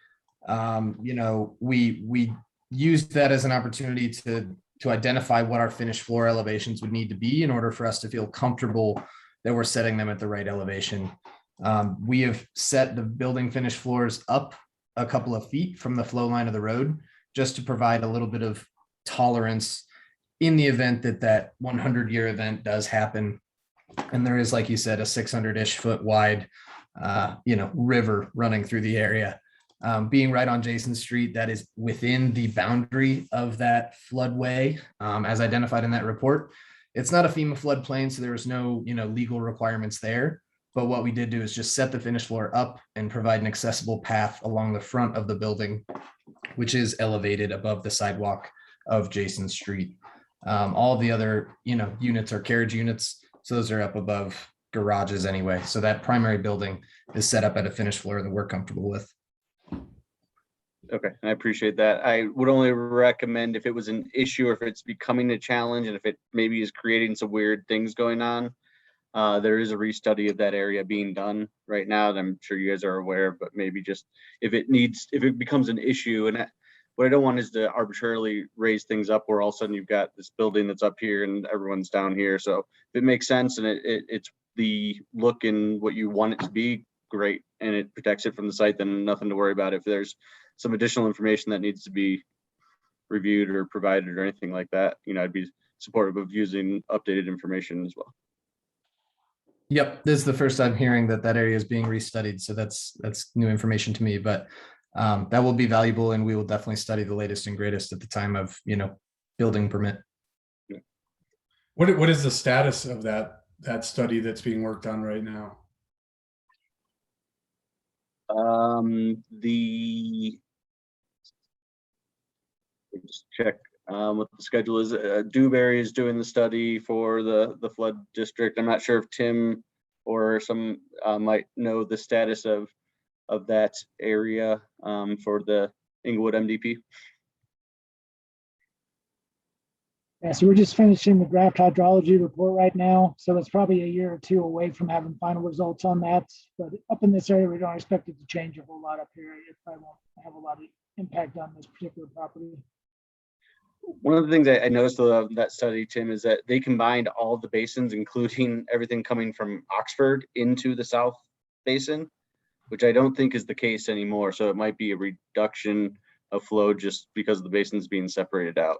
we used that as an opportunity to identify what our finished floor elevations would need to be in order for us to feel comfortable that we're setting them at the right elevation. We have set the building finished floors up a couple of feet from the flow line of the road, just to provide a little bit of tolerance in the event that that 100-year event does happen. And there is, like you said, a 600-ish foot wide, river running through the area. Being right on Jason Street, that is within the boundary of that floodway, as identified in that report. It's not a FEMA floodplain, so there was no, legal requirements there. But what we did do is just set the finished floor up and provide an accessible path along the front of the building, which is elevated above the sidewalk of Jason Street. All of the other, units are carriage units. So those are up above garages anyway. So that primary building is set up at a finished floor that we're comfortable with. Okay, I appreciate that. I would only recommend if it was an issue or if it's becoming a challenge and if it maybe is creating some weird things going on. There is a restudy of that area being done right now that I'm sure you guys are aware of, but maybe just if it becomes an issue, and what I don't want is to arbitrarily raise things up where all of a sudden you've got this building that's up here and everyone's down here. So if it makes sense and it's the look and what you want it to be, great, and it protects it from the site, then nothing to worry about. If there's some additional information that needs to be reviewed or provided or anything like that, I'd be supportive of using updated information as well. Yep, this is the first I'm hearing that area is being restudied, so that's new information to me. But that will be valuable, and we will definitely study the latest and greatest at the time of building permit. What is the status of that study that's being worked on right now? Just check what the schedule is. Dewberry is doing the study for the flood district. I'm not sure if Tim or some might know the status of that area for the Inglewood MDP. Yeah, so we're just finishing the draft hydrology report right now. So it's probably a year or two away from having final results on that. But up in this area, we don't expect it to change a whole lot up here. It probably won't have a lot of impact on this particular property. One of the things I noticed of that study, Tim, is that they combined all the basins, including everything coming from Oxford into the South Basin, which I don't think is the case anymore. So it might be a reduction of flow just because the basin's being separated out.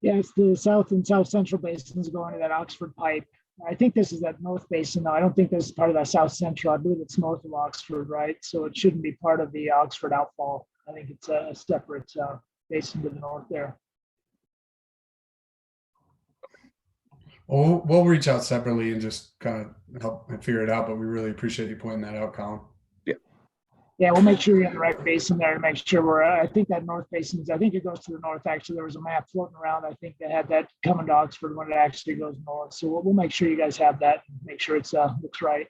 Yeah, it's the south and south central basins going to that Oxford pipe. I think this is that north basin, though. I don't think this is part of that south central. I believe it's north of Oxford, right? So it shouldn't be part of the Oxford outfall. I think it's a separate basin to the north there. Well, we'll reach out separately and just kind of help figure it out, but we really appreciate you pointing that out, Colin. Yeah, we'll make sure you're in the right basin there to make sure we're, I think that north basin, I think it goes to the north. Actually, there was a map floating around. I think they had that coming to Oxford when it actually goes north. So we'll make sure you guys have that and make sure it's looks right.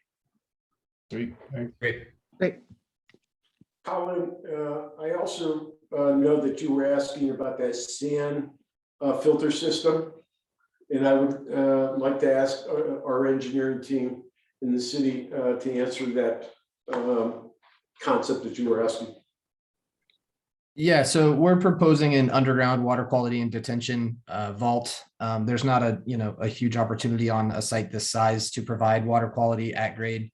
Sweet. Thanks. Great. Colin, I also know that you were asking about that sand filter system. And I would like to ask our engineering team in the city to answer that concept that you were asking. Yeah, so we're proposing an underground water quality and detention vault. There's not a huge opportunity on a site this size to provide water quality at grade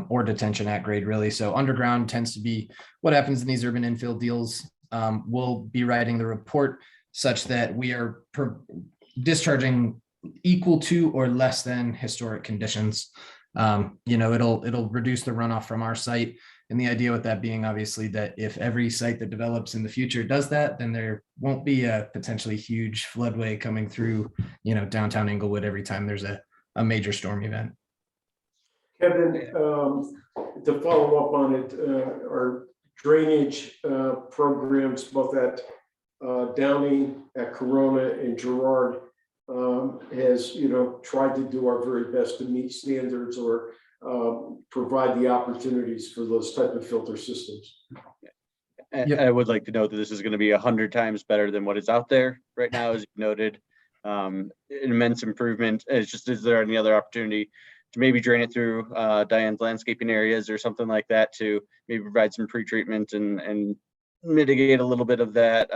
or detention at grade, really. So underground tends to be what happens in these urban infill deals. We'll be writing the report such that we are discharging equal to or less than historic conditions. It'll reduce the runoff from our site. And the idea with that being obviously that if every site that develops in the future does that, then there won't be a potentially huge floodway coming through, downtown Inglewood every time there's a major storm event. Kevin, to follow up on it, our drainage programs, both at Downing, at Corona, and Girard, has tried to do our very best to meet standards or provide the opportunities for those type of filter systems. And I would like to note that this is going to be 100 times better than what is out there right now, as you noted. An immense improvement. It's just, is there any other opportunity to maybe drain it through Diane's landscaping areas or something like that to maybe provide some pre-treatment and mitigate a little bit of that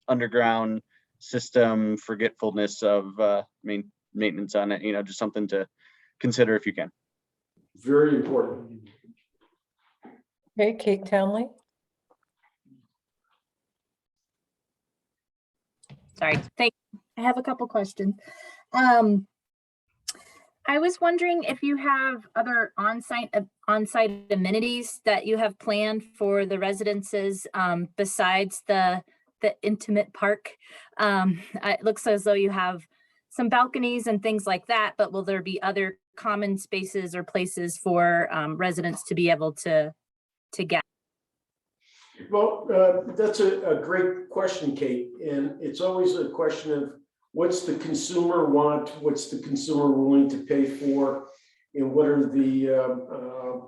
underground system forgetfulness of maintenance on it, just something to consider if you can. Very important. Okay, Kate Townley. Sorry, I have a couple questions. I was wondering if you have other on-site amenities that you have planned for the residences besides the intimate park. It looks as though you have some balconies and things like that, but will there be other common spaces or places for residents to be able to get? Well, that's a great question, Kate. And it's always a question of what's the consumer want, what's the consumer willing to pay for, and what are the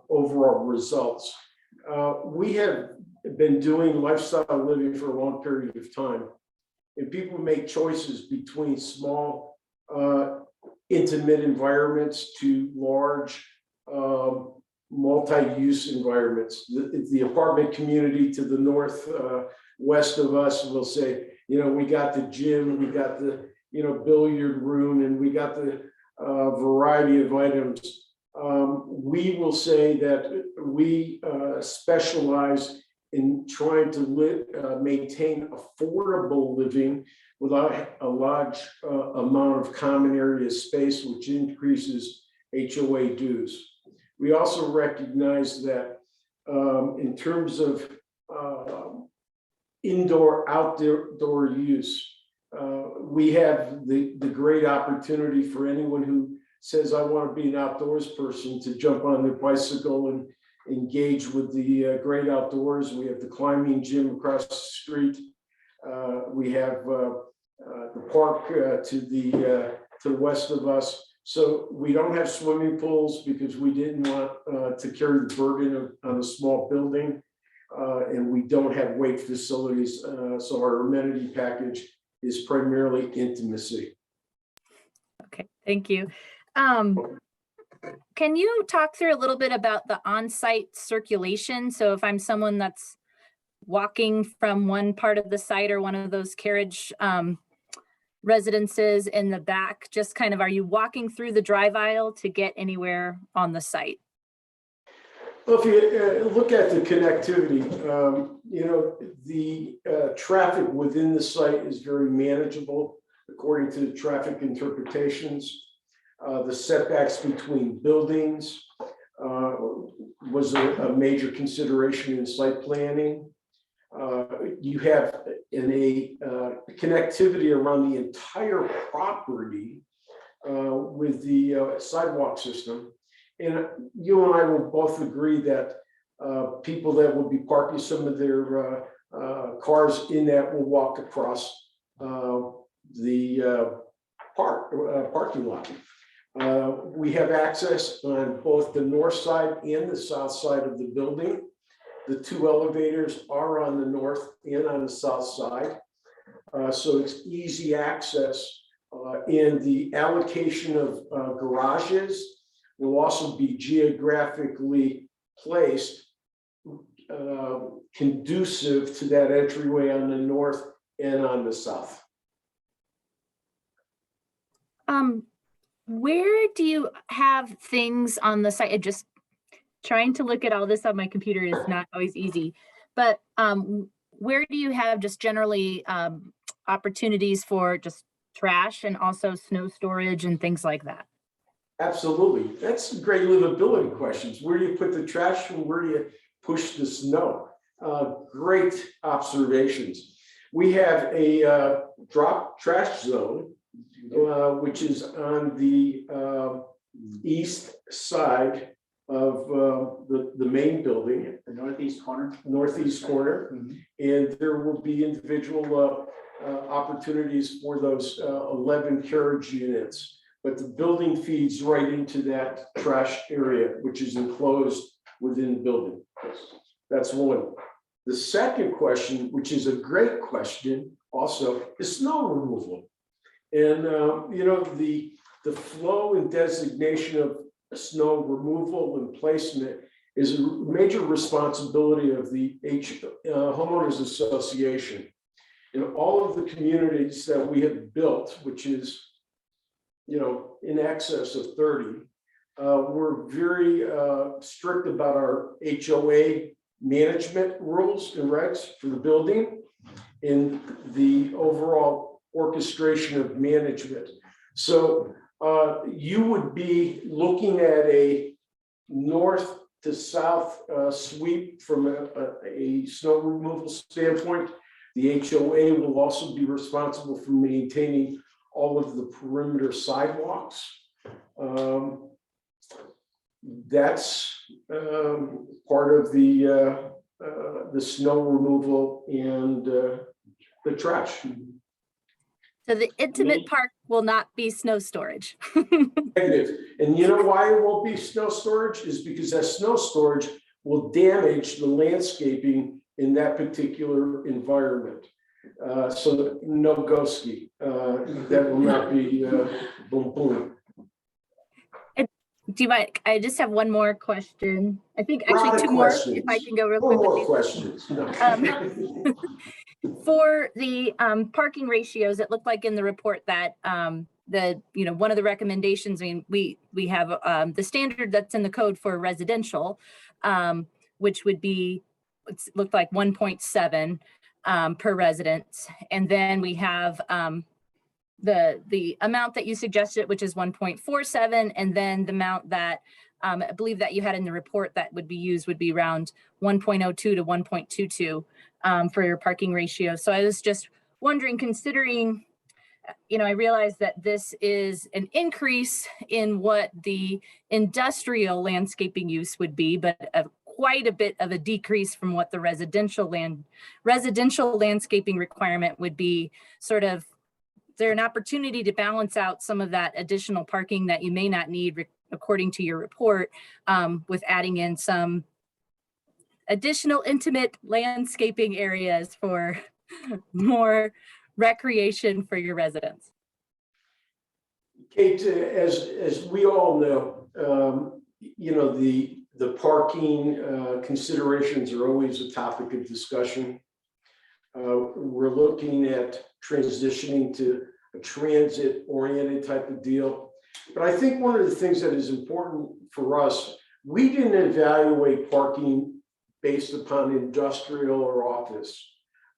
overall results. We have been doing lifestyle living for a long period of time. And people make choices between small, intimate environments to large, multi-use environments. The apartment community to the north west of us will say, we got the gym, we got the billiard room, and we got the variety of items. We will say that we specialize in trying to maintain affordable living without a large amount of common area space, which increases HOA dues. We also recognize that in terms of indoor, outdoor use, we have the great opportunity for anyone who says, I want to be an outdoors person, to jump on their bicycle and engage with the great outdoors. We have the climbing gym across the street. We have the park to the west of us. So we don't have swimming pools because we didn't want to carry the burden on a small building. And we don't have weight facilities. So our amenity package is primarily intimacy. Okay, thank you. Can you talk through a little bit about the on-site circulation? So if I'm someone that's walking from one part of the site or one of those carriage residences in the back, just kind of, are you walking through the drive aisle to get anywhere on the site? Well, if you look at the connectivity, the traffic within the site is very manageable according to traffic interpretations. The setbacks between buildings was a major consideration in site planning. You have connectivity around the entire property with the sidewalk system. And you and I will both agree that people that will be parking some of their cars in that will walk across the parking lot. We have access on both the north side and the south side of the building. The two elevators are on the north and on the south side. So it's easy access. And the allocation of garages will also be geographically placed conducive to that entryway on the north and on the south. Where do you have things on the site? Just trying to look at all this on my computer is not always easy, but where do you have just generally opportunities for just trash and also snow storage and things like that? Absolutely. That's great livability questions. Where do you put the trash and where do you push the snow? Great observations. We have a drop trash zone, which is on the east side of the main building. The northeast corner. Northeast corner. And there will be individual opportunities for those 11 carriage units. But the building feeds right into that trash area, which is enclosed within the building. That's one. The second question, which is a great question also, is snow removal. And the flow and designation of snow removal and placement is a major responsibility of the homeowners association. In all of the communities that we have built, which is in excess of 30, we're very strict about our HOA management rules and regs for the building and the overall orchestration of management. So you would be looking at a north to south sweep from a snow removal standpoint. The HOA will also be responsible for maintaining all of the perimeter sidewalks. That's part of the snow removal and the trash. So the intimate park will not be snow storage. Negative. And you know why it won't be snow storage is because that snow storage will damage the landscaping in that particular environment. So no go ski. That will not be boom boom. Do you mind? I just have one more question. I think actually two more, if I can go real quick. More with these. questions. No. For the parking ratios, it looked like in the report that one of the recommendations, I mean, we have the standard that's in the code for residential, which would be, it looked like 1.7 per residence. And then we have the amount that you suggested, which is 1.47, and then the amount that I believe that you had in the report that would be used would be around 1.02 to 1.22 for your parking ratio. So I was just wondering, considering, I realize that this is an increase in what the industrial landscaping use would be, but quite a bit of a decrease from what the residential landscaping requirement would be. Sort of, is there an opportunity to balance out some of that additional parking that you may not need according to your report, with adding in some additional intimate landscaping areas for more recreation for your residents? Kate, as we all know, the parking considerations are always a topic of discussion. We're looking at transitioning to a transit-oriented type of deal. But I think one of the things that is important for us, we didn't evaluate parking based upon industrial or office.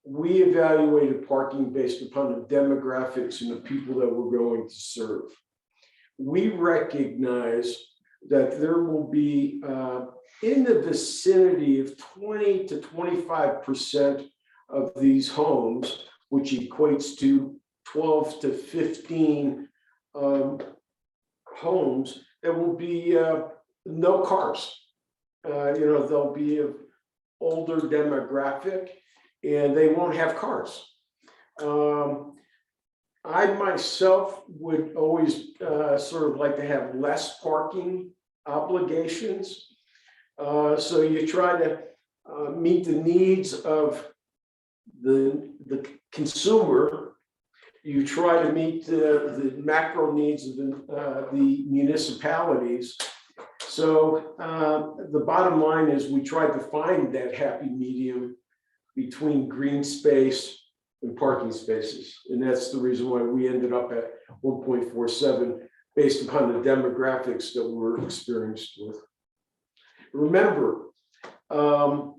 We evaluated parking based upon the demographics and the people that we're going to serve. We recognize that there will be in the vicinity of 20 to 25% of these homes, which equates to 12 to 15 homes that will be no cars. They'll be of older demographic and they won't have cars. I myself would always sort of like to have less parking obligations. So you try to meet the needs of the consumer. You try to meet the macro needs of the municipalities. So the bottom line is we tried to find that happy medium between green space and parking spaces. And that's the reason why we ended up at 1.47 based upon the demographics that we're experienced with. Remember, when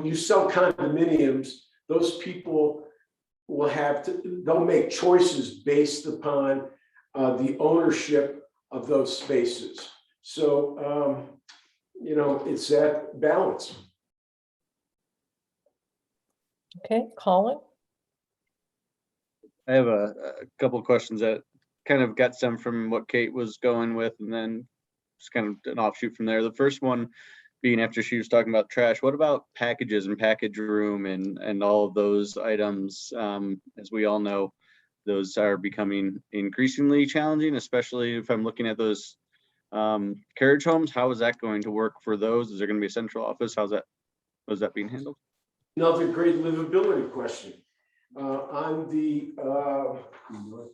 you sell condominiums, those people will they'll make choices based upon the ownership of those spaces. So, it's that balance. Okay, Colin? I have a couple of questions that kind of got some from what Kate was going with, and then just kind of an offshoot from there. The first one being after she was talking about trash, what about packages and package room and all of those items? As we all know, those are becoming increasingly challenging, especially if I'm looking at those carriage homes. How is that going to work for those? Is there going to be a central office? How's that being handled? Another great livability question. On the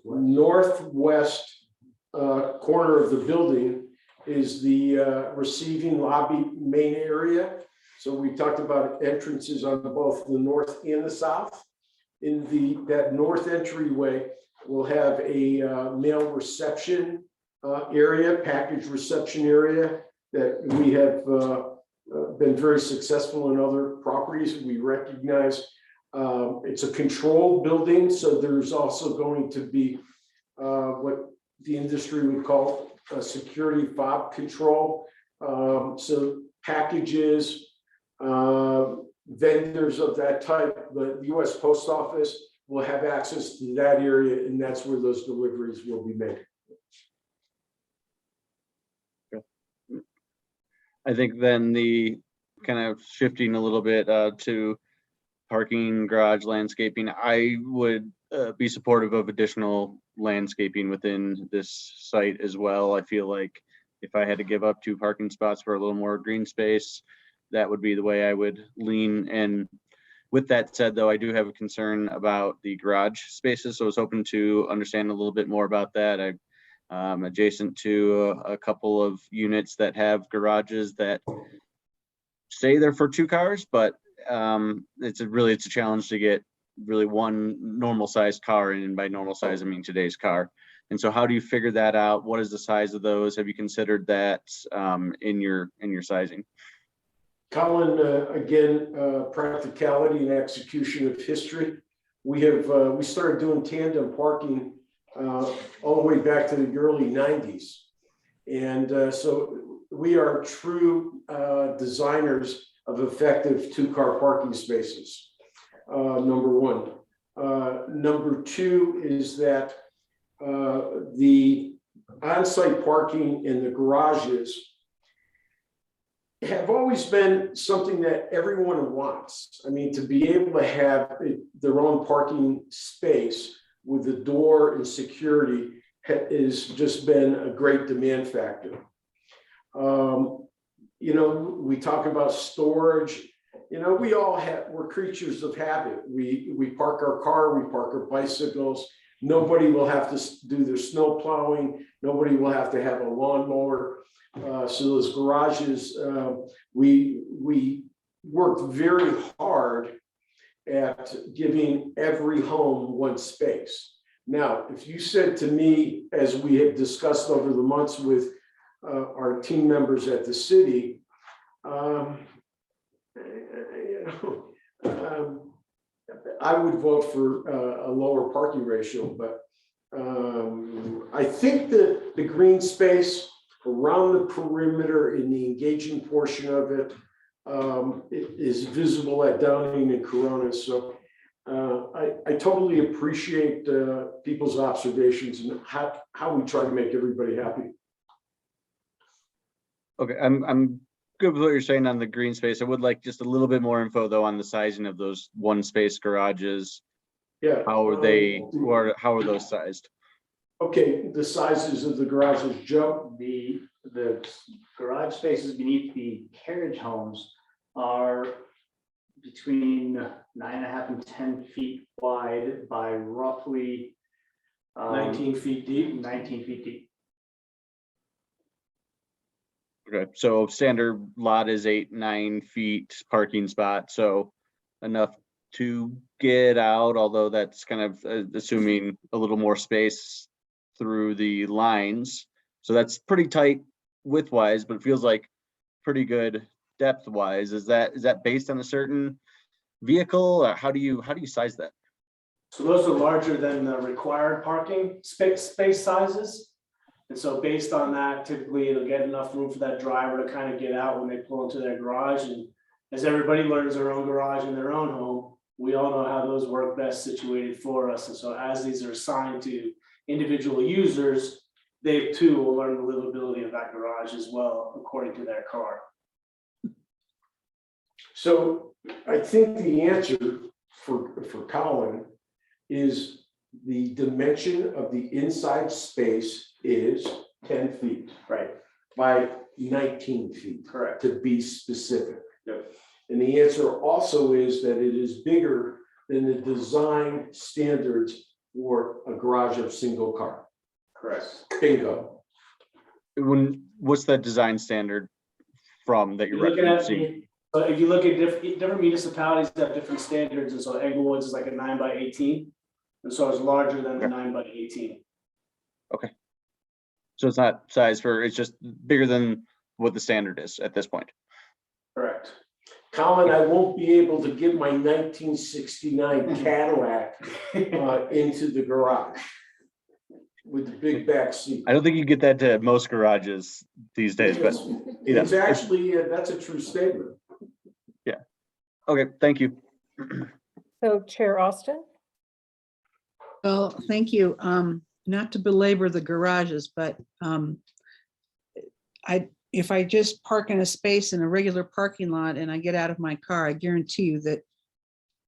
northwest corner of the building is the receiving lobby main area. So we talked about entrances on both the north and the south. In that north entryway, we'll have a mail reception area, package reception area that we have been very successful in other properties. We recognize it's a controlled building, so there's also going to be what the industry would call a security fob control. So packages, vendors of that type, the US Post Office will have access to that area, and that's where those deliveries will be made. I think then the kind of shifting a little bit to parking, garage, landscaping, I would be supportive of additional landscaping within this site as well. I feel like if I had to give up 2 parking spots for a little more green space, that would be the way I would lean. And with that said, though, I do have a concern about the garage spaces. So I was hoping to understand a little bit more about that. I'm adjacent to a couple of units that have garages that say they're for 2 cars, but it's a challenge to get really one normal sized car in. And by normal size, I mean today's car. And so how do you figure that out? What is the size of those? Have you considered that in your sizing? Colin, again, practicality and execution of history. We started doing tandem parking all the way back to the early 90s. And so we are true designers of effective 2-car parking spaces, number one. Number two is that the on-site parking in the garages have always been something that everyone wants. I mean, to be able to have their own parking space with the door and security has just been a great demand factor. You know, we talk about storage. You know, we're creatures of habit. We park our car, we park our bicycles. Nobody will have to do their snow plowing. Nobody will have to have a lawnmower. So those garages, we worked very hard at giving every home one space. Now, if you said to me, as we have discussed over the months with our team members at the city, I would vote for a lower parking ratio, but I think that the green space around the perimeter in the engaging portion of it is visible at Downing and Corona. So I totally appreciate people's observations and how we try to make everybody happy. Okay, I'm good with what you're saying on the green space. I would like just a little bit more info though on the sizing of those 1-space garages. Yeah. How are how are those sized? Okay, the sizes of the garages, Joe. The garage spaces beneath the carriage homes are between 9.5 and 10 feet wide by roughly 19 feet deep. 19 feet deep. Okay, so standard lot is 8-9 feet parking spot, so enough to get out, although that's kind of assuming a little more space through the lines. So that's pretty tight width-wise, but it feels like pretty good depth-wise. Is that based on a certain vehicle, or how do you size that? So those are larger than the required parking space sizes. And so based on that, typically it'll get enough room for that driver to kind of get out when they pull into their garage. And as everybody learns their own garage in their own home, we all know how those work best situated for us. And so as these are assigned to individual users, they too will learn the livability of that garage as well, according to their car. So I think the answer for Colin is the dimension of the inside space is 10 feet. Right. By 19 feet. Correct. To be specific. Yep. And the answer also is that it is bigger than the design standards for a garage of single car. Correct. Bingo. What's that design standard from that you're Looking at referencing? So if you look at different municipalities have different standards, and so Englewood's is like a 9x18, and so it's larger than the 9x18. Okay. So it's not size for, it's just bigger than what the standard is at this point. Correct. Colin, I won't be able to get my 1969 Cadillac into the garage with the big back seat. I don't think you get that to most garages these days, but you know, It's actually, that's a true statement. yeah. Okay, thank you. So Chair Austin? Well, thank you. Not to belabor the garages, but if I just park in a space in a regular parking lot and I get out of my car, I guarantee you that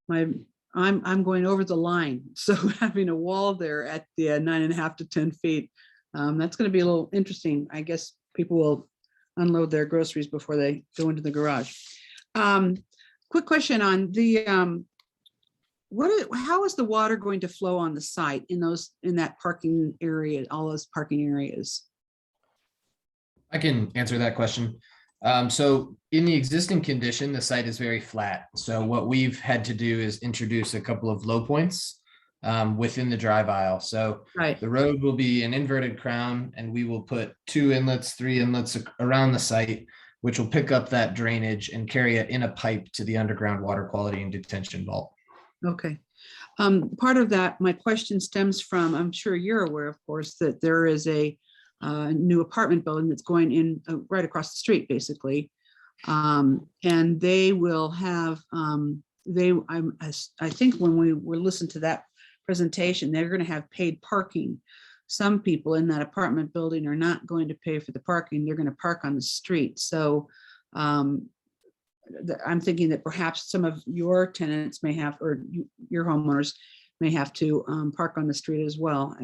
I'm going over the line. So having a wall there at the 9.5 to 10 feet, that's going to be a little interesting. I guess people will unload their groceries before they go into the garage. Quick question on the how is the water going to flow on the site in that parking area, all those parking areas? I can answer that question. So in the existing condition, the site is very flat. So what we've had to do is introduce a couple of low points within the drive aisle. So the road will be an inverted crown, and we will put 2 inlets, 3 inlets around the site, which will pick up that drainage and carry it in a pipe to the underground water quality and detention vault. Okay. Part of that, my question stems from, I'm sure you're aware, of course, that there is a new apartment building that's going in right across the street, basically. And they will have, I think when we were listening to that presentation, they're going to have paid parking. Some people in that apartment building are not going to pay for the parking. They're going to park on the street. So I'm thinking that perhaps some of your tenants may have, or your homeowners may have to park on the street as well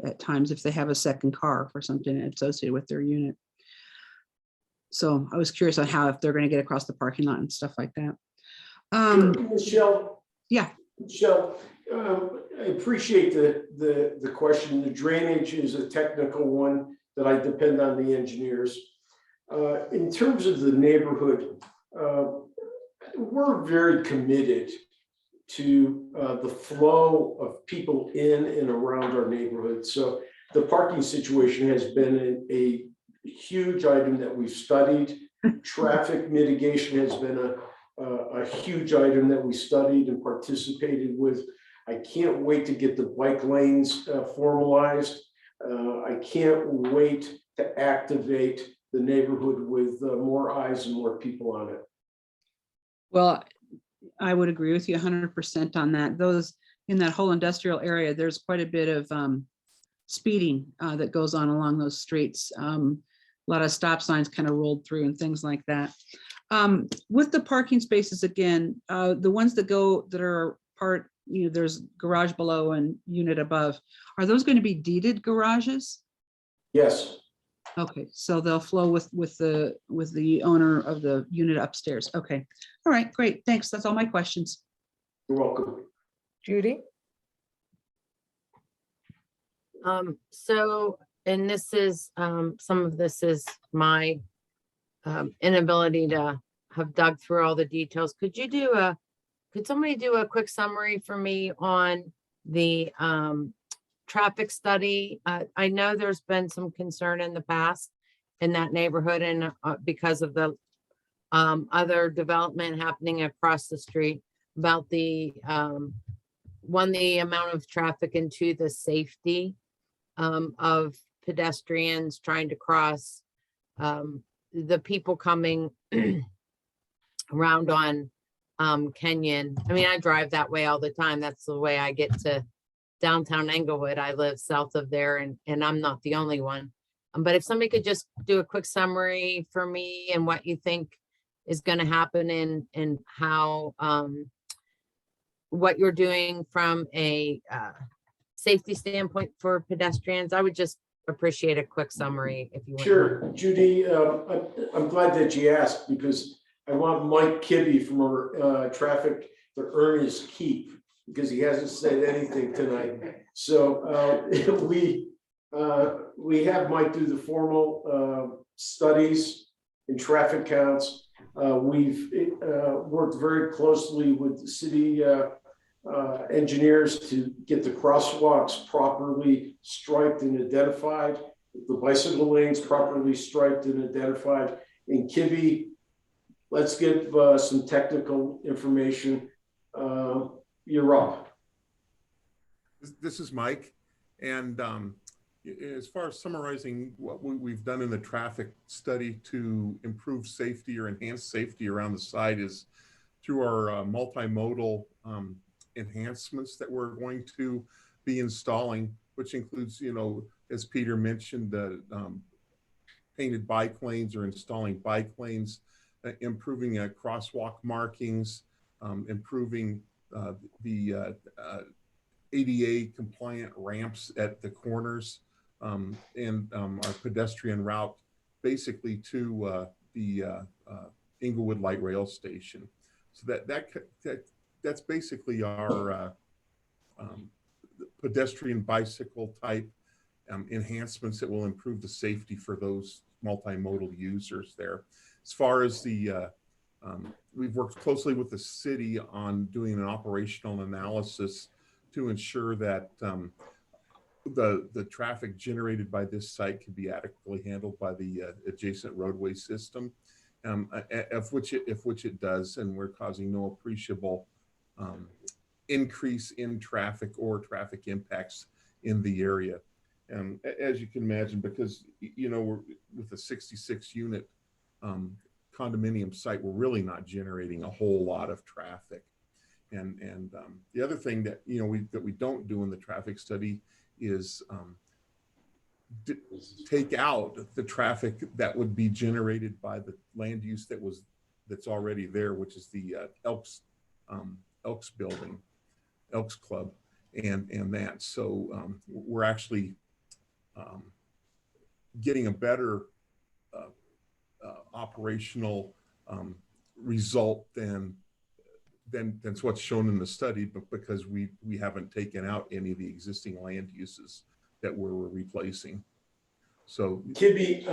at times if they have a second car or something associated with their unit. So I was curious on if they're going to get across the parking lot and stuff like that. Michelle. Yeah. Michelle, I appreciate the question. The drainage is a technical one that I depend on the engineers. In terms of the neighborhood, we're very committed to the flow of people in and around our neighborhood. So the parking situation has been a huge item that we've studied. Traffic mitigation has been a huge item that we studied and participated with. I can't wait to get the bike lanes formalized. I can't wait to activate the neighborhood with more eyes and more people on it. Well, I would agree with you 100% on that. Those in that whole industrial area, there's quite a bit of speeding that goes on along those streets. A lot of stop signs kind of rolled through and things like that. With the parking spaces, again, the ones that are part, there's garage below and unit above. Are those going to be deeded garages? Yes. Okay, so they'll flow with the owner of the unit upstairs. Okay, all right, great, thanks. That's all my questions. You're welcome. Judy? So, and this is, some of this is my inability to have dug through all the details. Could somebody do a quick summary for me on the traffic study? I know there's been some concern in the past in that neighborhood and because of the other development happening across the street about the amount of traffic and two, the safety of pedestrians trying to cross, the people coming around on Kenyon. I mean, I drive that way all the time. That's the way I get to downtown Englewood. I live south of there, and I'm not the only one. But if somebody could just do a quick summary for me and what you think is going to happen and how what you're doing from a safety standpoint for pedestrians, I would just appreciate a quick summary if you want. Sure, Judy, I'm glad that you asked because I want Mike Kibbe from our traffic to earn his keep because he hasn't said anything tonight. So we have Mike do the formal studies and traffic counts. We've worked very closely with the city engineers to get the crosswalks properly striped and identified. the bicycle lanes properly striped and identified. In Kibbe, let's give some technical information. You're up. This is Mike. And as far as summarizing what we've done in the traffic study to improve safety or enhance safety around the site is through our multimodal enhancements that we're going to be installing, which includes, as Peter mentioned, the painted bike lanes or installing bike lanes, improving crosswalk markings, improving the ADA compliant ramps at the corners, and our pedestrian route basically to the Inglewood Light Rail Station. So that's basically our pedestrian bicycle type enhancements that will improve the safety for those multimodal users there. As far as the we've worked closely with the city on doing an operational analysis to ensure that the traffic generated by this site can be adequately handled by the adjacent roadway system, of which it does, and we're causing no appreciable increase in traffic or traffic impacts in the area. As you can imagine, because we're with a 66 unit condominium site, we're really not generating a whole lot of traffic. And the other thing that we don't do in the traffic study is take out the traffic that would be generated by the land use that's already there, which is the Elks building, Elks Club, and that. So we're actually getting a better operational result than what's shown in the study, but because we haven't taken out any of the existing land uses that we're replacing. So Kibbe,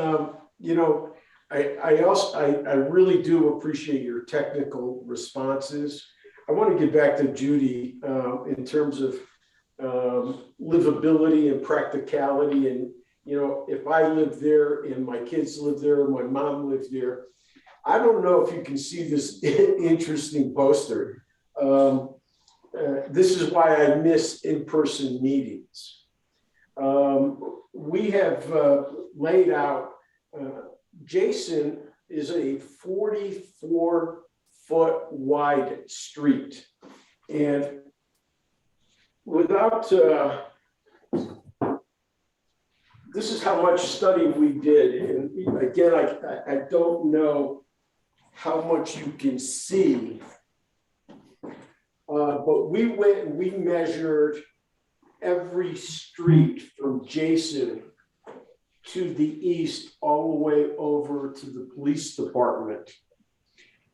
I really do appreciate your technical responses. I want to get back to Judy in terms of livability and practicality. And if I live there and my kids live there and my mom lives there, I don't know if you can see this interesting poster. This is why I miss in-person meetings. We have laid out, Jason is a 44-foot wide street. And without, this is how much study we did. And again, I don't know how much you can see, but we went and we measured every street from Jason to the east all the way over to the police department.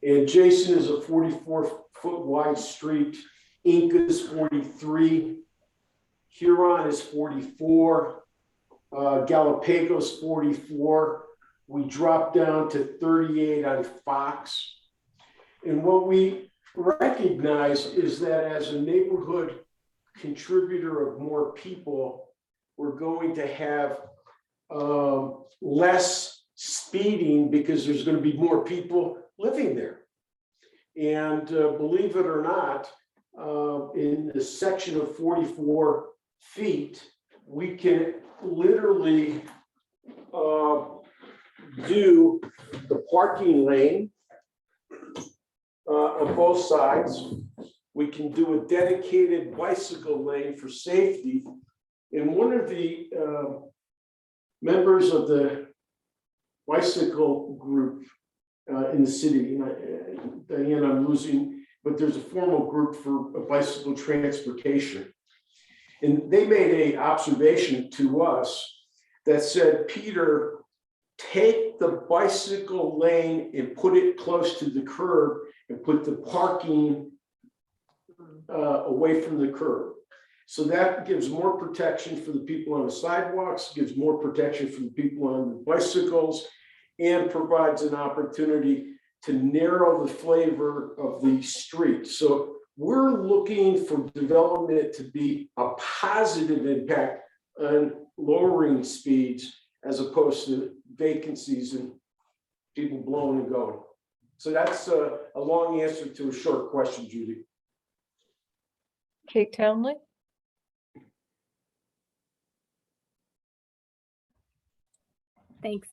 And Jason is a 44-foot wide street. Inca is 43. Huron is 44. Galapagos 44. We dropped down to 38 on Fox. And what we recognize is that as a neighborhood contributor of more people, we're going to have less speeding because there's going to be more people living there. And believe it or not, in the section of 44 feet, we can literally do the parking lane on both sides. We can do a dedicated bicycle lane for safety. And one of the members of the bicycle group in the city, Diane, I'm losing, but there's a formal group for bicycle transportation. And they made an observation to us that said, Peter, take the bicycle lane and put it close to the curb and put the parking away from the curb. So that gives more protection for the people on the sidewalks, gives more protection for the people on the bicycles, and provides an opportunity to narrow the flavor of the street. So we're looking for development to be a positive impact on lowering speeds as opposed to vacancies and people blowing and going. So that's a long answer to a short question, Judy. Kate Townley? Thanks.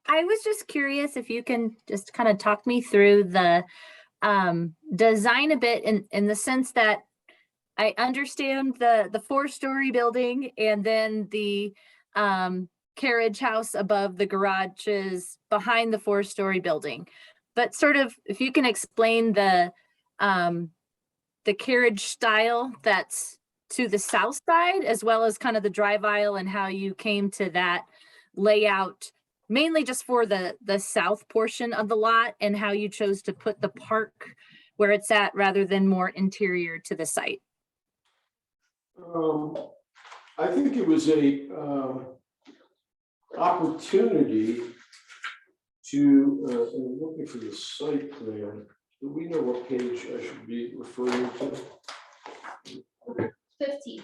I was just curious if you can just kind of talk me through the design a bit in the sense that I understand the 4-story building and then the carriage house above the garages behind the 4-story building. But sort of if you can explain the carriage style that's to the south side, as well as kind of the drive aisle and how you came to that layout, mainly just for the south portion of the lot, and how you chose to put the park where it's at rather than more interior to the site. I think it was a opportunity to, I'm looking for the site plan. Do we know what page I should be referring to? 15.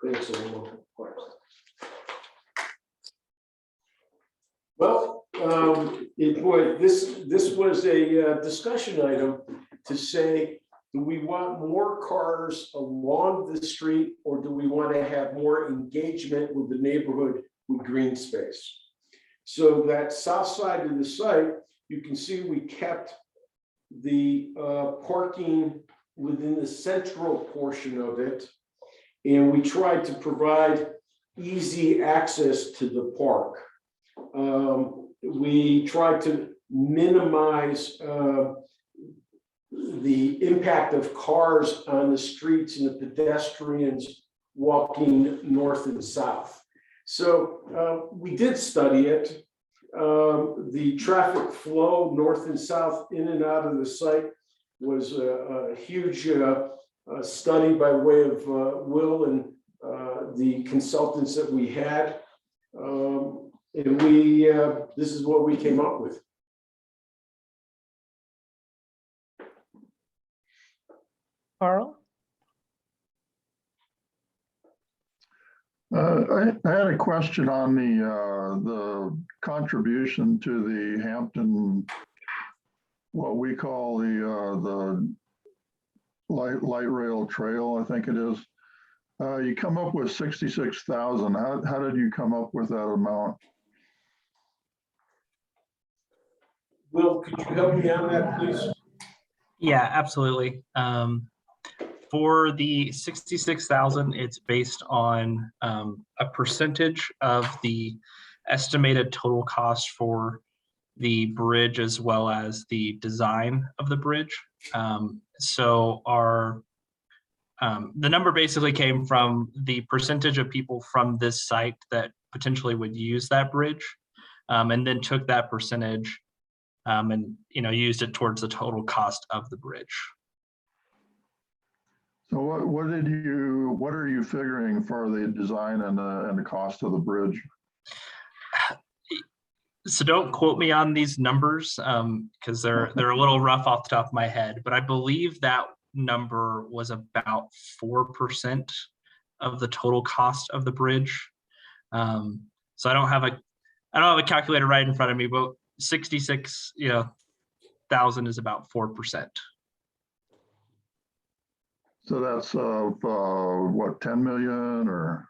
Thanks, Emma. Well, this was a discussion item to say, do we want more cars along the street, or do we want to have more engagement with the neighborhood with green space? So that south side of the site, you can see we kept the parking within the central portion of it, and we tried to provide easy access to the park. We tried to minimize the impact of cars on the streets and the pedestrians walking north and south. So we did study it. The traffic flow north and south in and out of the site was a huge study by way of Will and the consultants that we had. And this is what we came up with. Carl? I had a question on the contribution to the Hampton, what we call the light rail trail, I think it is. You come up with 66,000. How did you come up with that amount? Will, could you help me on that, please? Yeah, absolutely. For the 66,000, it's based on a percentage of the estimated total cost for the bridge as well as the design of the bridge. So the number basically came from the percentage of people from this site that potentially would use that bridge, and then took that percentage and used it towards the total cost of the bridge. So what are you figuring for the design and the cost of the bridge? So don't quote me on these numbers because they're a little rough off the top of my head, but I believe that number was about 4% of the total cost of the bridge. So I don't have a calculator right in front of me, but 66,000 is about 4%. So that's what, 10 million or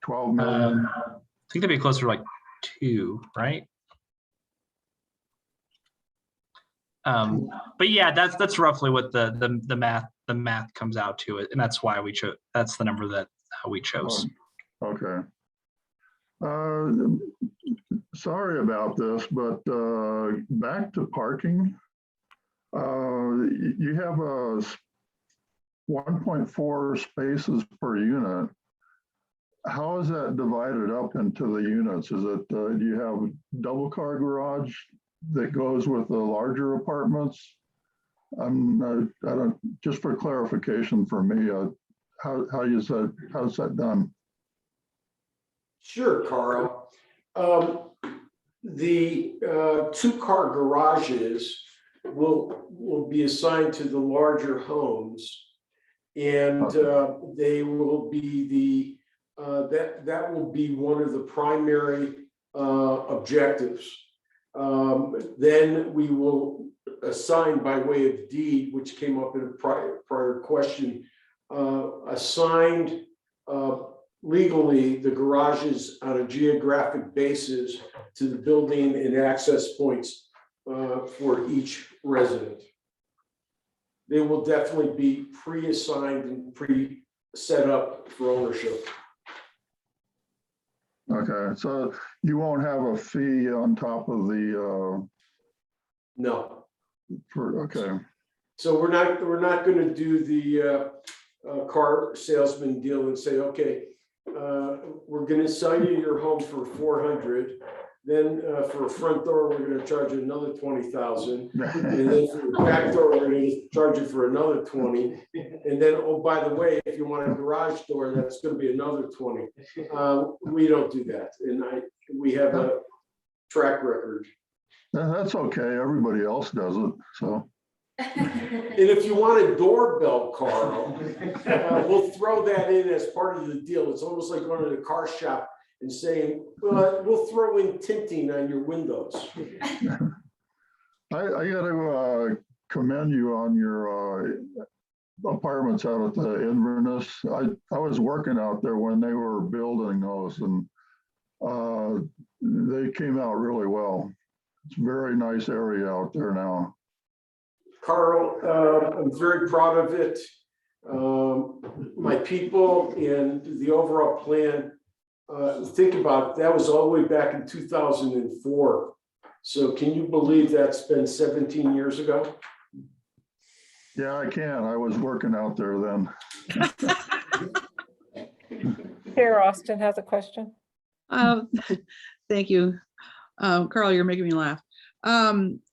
12 million? I think that'd be closer to like 2, right? But yeah, that's roughly what the math comes out to it, and that's why we chose. That's the number that we chose. Okay. Sorry about this, but back to parking. You have 1.4 spaces per unit. How is that divided up into the units? Is it, do you have double car garage that goes with the larger apartments? I don't, just for clarification for me, how's that done? Sure, Carl. The 2-car garages will be assigned to the larger homes, and they will be the that will be one of the primary objectives. Then we will assign by way of deed, which came up in a prior question, assigned legally the garages on a geographic basis to the building and access points for each resident. They will definitely be pre-assigned and pre-set up for ownership. Okay, so you won't have a fee on top of the, No. okay, So we're not going to do the car salesman deal and say, okay, we're going to sell you your home for 400. Then for a front door, we're going to charge you another 20,000. And then for the back door, we're going to charge you for another 20. And then, oh, by the way, if you want a garage door, that's going to be another 20. We don't do that. And we have a track record. that's okay. Everybody else does it, so. And if you want a doorbell, Carl, we'll throw that in as part of the deal. It's almost like going to the car shop and saying, well, we'll throw in tinting on your windows. I got to commend you on your apartments out at the Inverness. I was working out there when they were building those, and they came out really well. It's a very nice area out there now. Carl, I'm very proud of it. My people and the overall plan, think about it, that was all the way back in 2004. So can you believe that's been 17 years ago? Yeah, I can. I was working out there then. Chair Austin has a question. Thank you. Carl, you're making me laugh.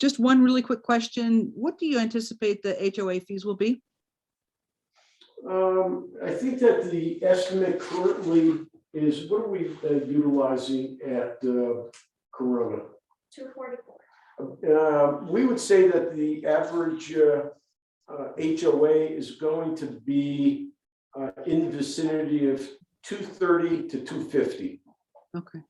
Just one really quick question. What do you anticipate the HOA fees will be? I think that the estimate currently is, what are we utilizing at Corona? 244. We would say that the average HOA is going to be in the vicinity of 230 to 250. Okay.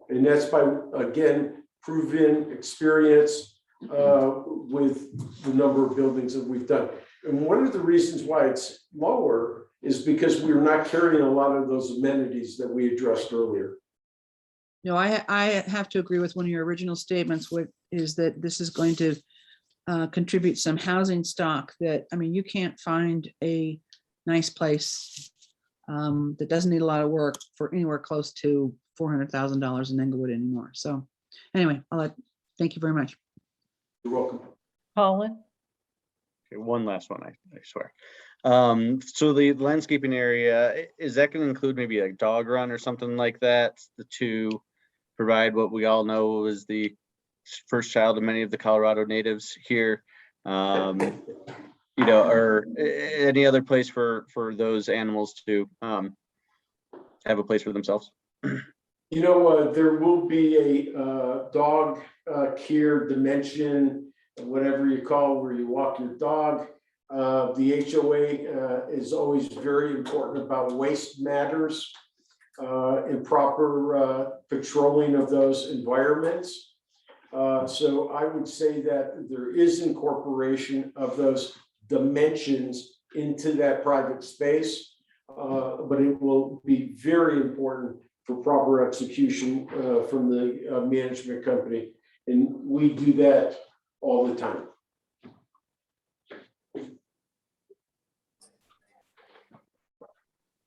And that's by, again, proven experience with the number of buildings that we've done. And one of the reasons why it's lower is because we're not carrying a lot of those amenities that we addressed earlier. No, I have to agree with one of your original statements, which is that this is going to contribute some housing stock that, I mean, you can't find a nice place that doesn't need a lot of work for anywhere close to $400,000 in Englewood anymore. So anyway, thank you very much. You're welcome. Colin? Okay, one last one, I swear. So the landscaping area, is that going to include maybe a dog run or something like that to provide what we all know is the first child of many of the Colorado natives here? You know, or any other place for those animals to have a place for themselves? You know, there will be a dog care dimension, whatever you call where you walk your dog. The HOA is always very important about waste matters and proper patrolling of those environments. So I would say that there is incorporation of those dimensions into that private space, but it will be very important for proper execution from the management company. And we do that all the time.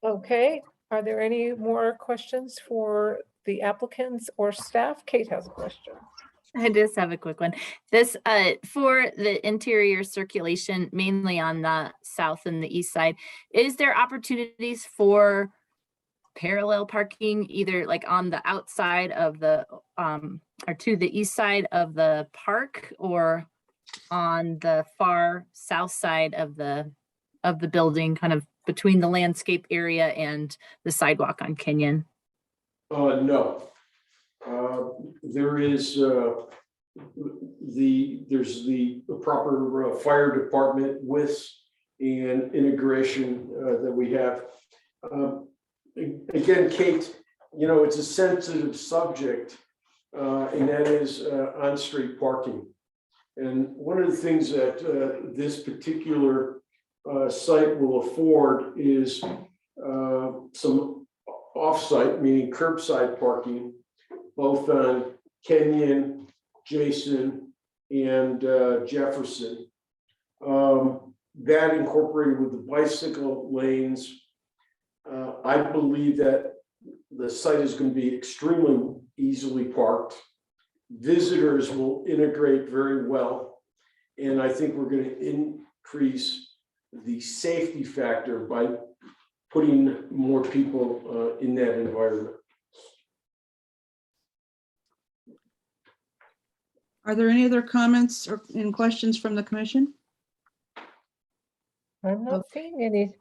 Okay, are there any more questions for the applicants or staff? Kate has a question. I just have a quick one. This for the interior circulation, mainly on the south and the east side, is there opportunities for parallel parking, either like on the outside of the or to the east side of the park, or on the far south side of the building, kind of between the landscape area and the sidewalk on Kenyon? No. There is there's the proper fire department with and integration that we have. Again, Kate, it's a sensitive subject, and that is on-street parking. And one of the things that this particular site will afford is some off-site, meaning curbside parking, both on Kenyon, Jason, and Jefferson. That incorporated with the bicycle lanes. I believe that the site is going to be extremely easily parked. Visitors will integrate very well. And I think we're going to increase the safety factor by putting more people in that environment. Are there any other comments or any questions from the commission? I'm not seeing any,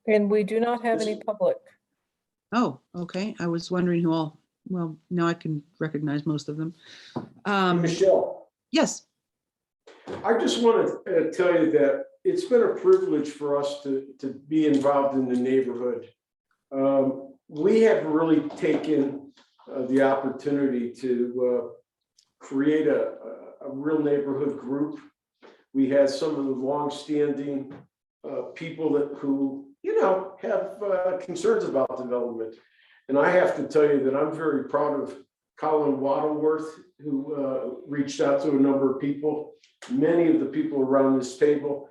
and we do not have any public. Oh, okay. I was wondering who all, well, now I can recognize most of them. Michelle. Yes. I just want to tell you that it's been a privilege for us to be involved in the neighborhood. We have really taken the opportunity to create a real neighborhood group. We had some of the longstanding people who have concerns about development. And I have to tell you that I'm very proud of Colin Waddleworth, who reached out to a number of people, many of the people around this table,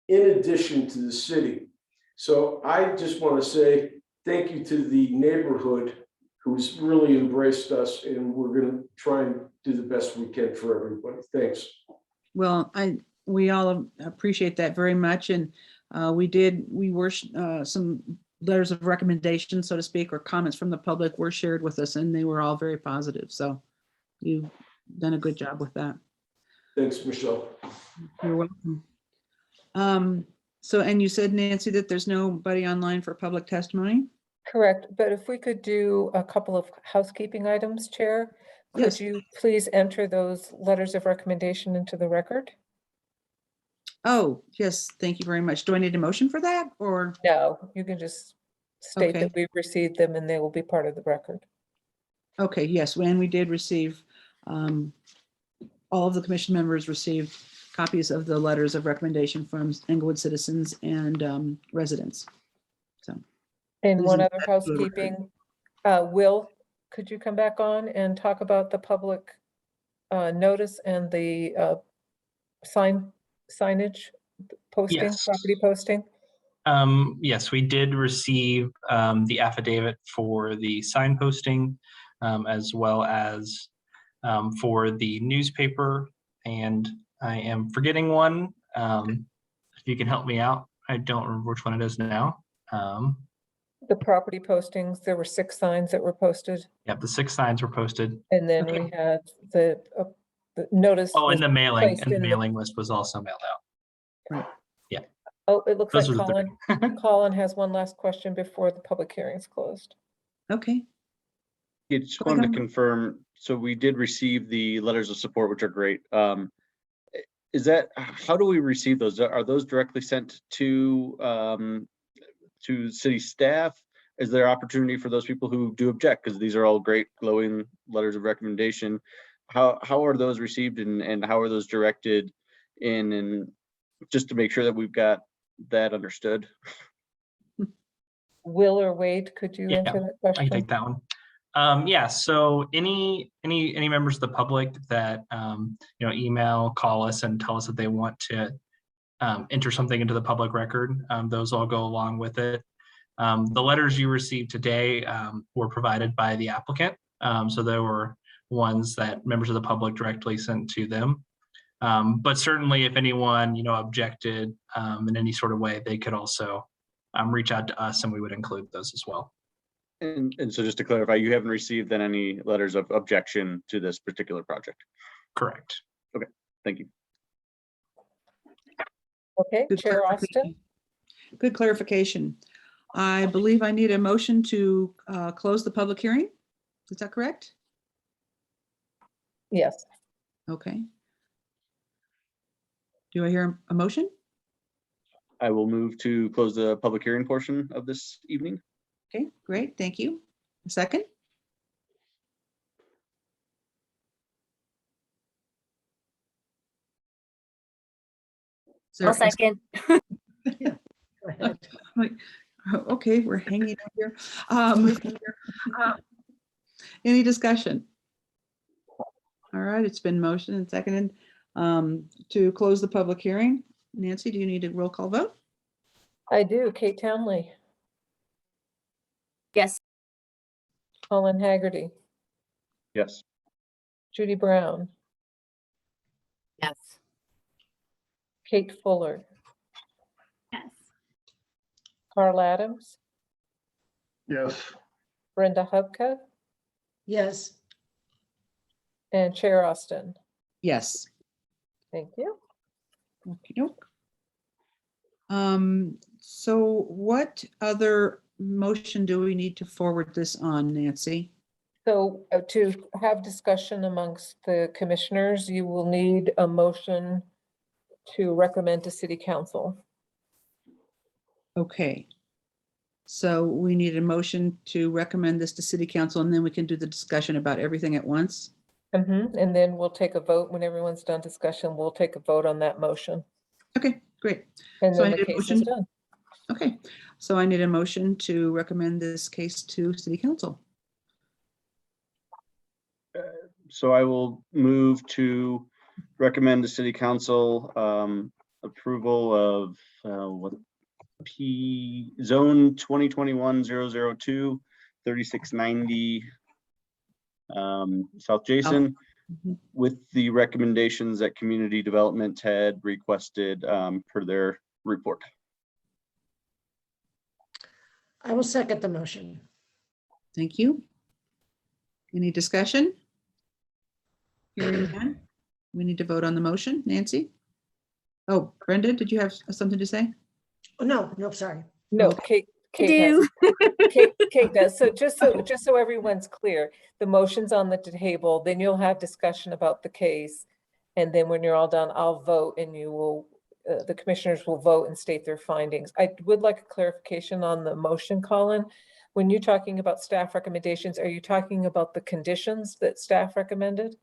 in addition to the city. So I just want to say thank you to the neighborhood who's really embraced us, and we're going to try and do the best we can for everybody. Thanks. Well, we all appreciate that very much. And we were some letters of recommendation, so to speak, or comments from the public were shared with us, and they were all very positive. So you've done a good job with that. Thanks, Michelle. You're welcome. So, and you said, Nancy, that there's nobody online for public testimony? Correct, but if we could do a couple of housekeeping items, Chair, could Yes. you please enter those letters of recommendation into the record? Oh, yes, thank you very much. Do I need a motion for that, or? No, you can just state Okay. that we've received them and they will be part of the record. Okay, yes, when we did receive, all of the commission members received copies of the letters of recommendation from Englewood citizens and residents. So. And one Isn't other that good? housekeeping, Will, could you come back on and talk about the public notice and the signage posting, Yes. property posting? Yes, we did receive the affidavit for the sign posting, as well as for the newspaper. And I am forgetting one. If you can help me out, I don't remember which one it is now. The property postings, there were 6 signs that were posted. Yep, the 6 signs were posted. And then we had the notice. Oh, was and the placed in mailing list was also mailed out. Right. Yeah. Oh, it looks Those like are the Colin, Colin has one last question before the public hearing is closed. Okay. I just Go wanted to ahead. confirm, so we did receive the letters of support, which are great. How do we receive those? Are those directly sent to city staff? Is there opportunity for those people who do object? Because these are all great glowing letters of recommendation. How are those received and how are those directed in, and just to make sure that we've got that understood? Will or Wade, could you Yeah, answer that I can question? take that one. Yeah, so any members of the public that email, call us and tell us that they want to enter something into the public record, those all go along with it. The letters you received today were provided by the applicant. So there were ones that members of the public directly sent to them. But certainly if anyone, objected in any sort of way, they could also reach out to us and we would include those as well. And so just to clarify, you haven't received then any letters of objection to this particular project? Correct. Okay, thank you. Okay, Good Chair clarification. Austin. Good clarification. I believe I need a motion to close the public hearing. Is that correct? Yes. Okay. Do I hear a motion? I will move to close the public hearing portion of this evening. Okay, great, thank you. A second? Is I'll there a- second. Like, okay, we're hanging out here. Any discussion? All right, it's been motioned and seconded to close the public hearing. Nancy, do you need a roll call vote? I do. Kate Townley, Yes. Colin Haggerty, Yes. Judy Brown, Yes. Kate Fuller, Yes. Carl Adams, Yes. Brenda Hubka, Yes. and Chair Austin. Yes. Thank you. Okey-doke. So what other motion do we need to forward this on, Nancy? So to have discussion amongst the commissioners, you will need a motion to recommend to city council. Okay. So we need a motion to recommend this to city council, and then we can do the discussion about everything at once. And then we'll take a vote when everyone's done discussion. We'll take a vote on that motion. Okay, great. And So then I the need a case is motion. done. Okay, so I need a motion to recommend this case to city council. So I will move to recommend to city council approval of what P zone 2021-002 3690 South Jason Mhm. with the recommendations that community development had requested per their report. I will second the motion. Thank you. Any discussion? Hearing none. We need to vote on the motion. Nancy? Oh, Brenda, did you have something to say? Oh, no, sorry. No, Okay. Kate has. Kate does. So just so everyone's clear, the motion's on the table, then you'll have discussion about the case. And then when you're all done, I'll vote and you will, the commissioners will vote and state their findings. I would like a clarification on the motion, Colin. When you're talking about staff recommendations, are you talking about the conditions that staff recommended?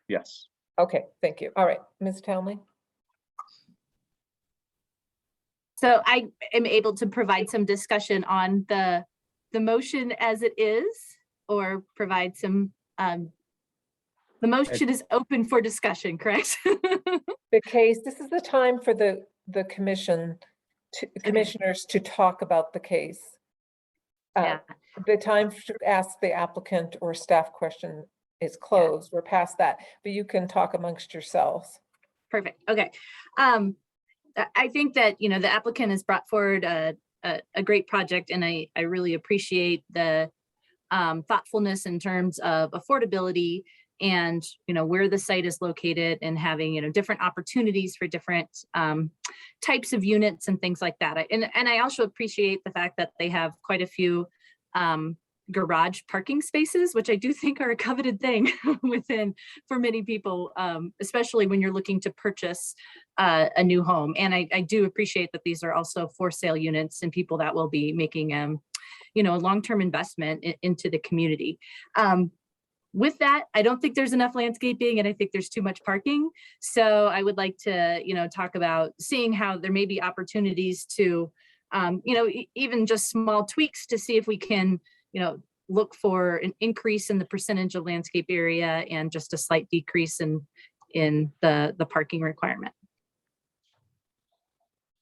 Yes. Okay, thank you. All right, Ms. Townley. So I am able to provide some discussion on the motion as it is, or provide some, the motion is open for discussion, correct? The case, this is the time for the commissioners to talk about the case. Yeah. The time to ask the applicant or staff question is closed. We're past that, but you can talk amongst yourselves. Perfect. Okay. I think that, the applicant has brought forward a great project, and I really appreciate the thoughtfulness in terms of affordability and, where the site is located, and having, different opportunities for different types of units and things like that. And I also appreciate the fact that they have quite a few garage parking spaces, which I do think are a coveted thing for many people, especially when you're looking to purchase a new home. And I do appreciate that these are also for sale units and people that will be making a long-term investment into the community. With that, I don't think there's enough landscaping, and I think there's too much parking. So I would like to, talk about seeing how there may be opportunities to, even just small tweaks to see if we can, look for an increase in the percentage of landscape area and just a slight decrease in the parking requirement.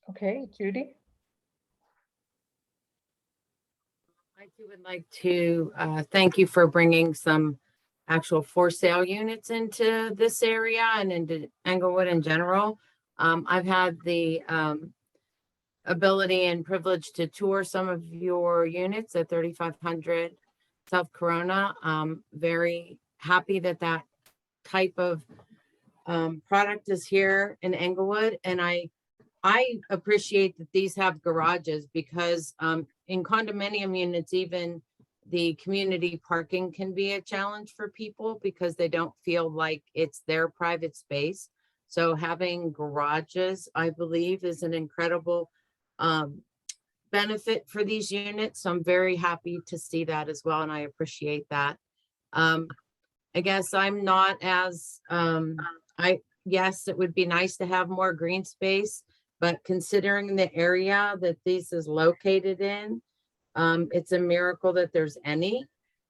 Okay, Judy? I too would like to thank you for bringing some actual for sale units into this area and into Englewood in general. I've had the ability and privilege to tour some of your units at 3500 South Corona. Very happy that that type of product is here in Englewood, and I appreciate that these have garages, because in condominium units, even the community parking can be a challenge for people because they don't feel like it's their private space. So having garages, I believe, is an incredible benefit for these units. So I'm very happy to see that as well, and I appreciate that. I guess I'm not as, yes, it would be nice to have more green space, but considering the area that this is located in, it's a miracle that there's any.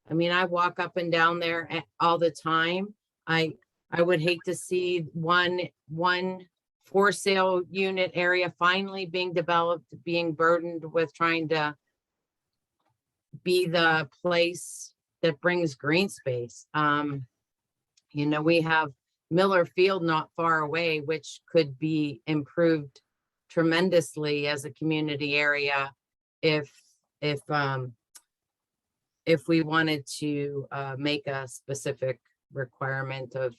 I mean, I walk up and down there all the time. I would hate to see one for sale unit area finally being developed, being burdened with trying to be the place that brings green space. You know, we have Miller Field not far away, which could be improved tremendously as a community area if we wanted to make a specific requirement of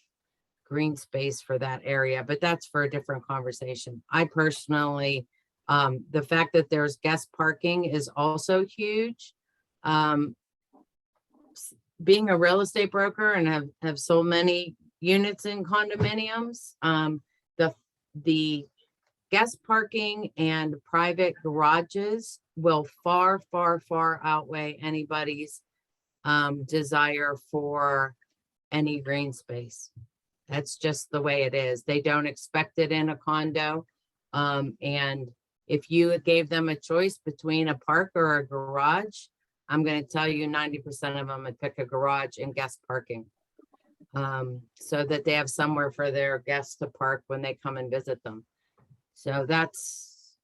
green space for that area, but that's for a different conversation. I personally, the fact that there's guest parking is also huge. Being a real estate broker and have so many units in condominiums, the guest parking and private garages will far outweigh anybody's desire for any green space. That's just the way it is. They don't expect it in a condo. And if you gave them a choice between a park or a garage, I'm going to tell you 90% of them would pick a garage and guest parking, so that they have somewhere for their guests to park when they come and visit them. So that's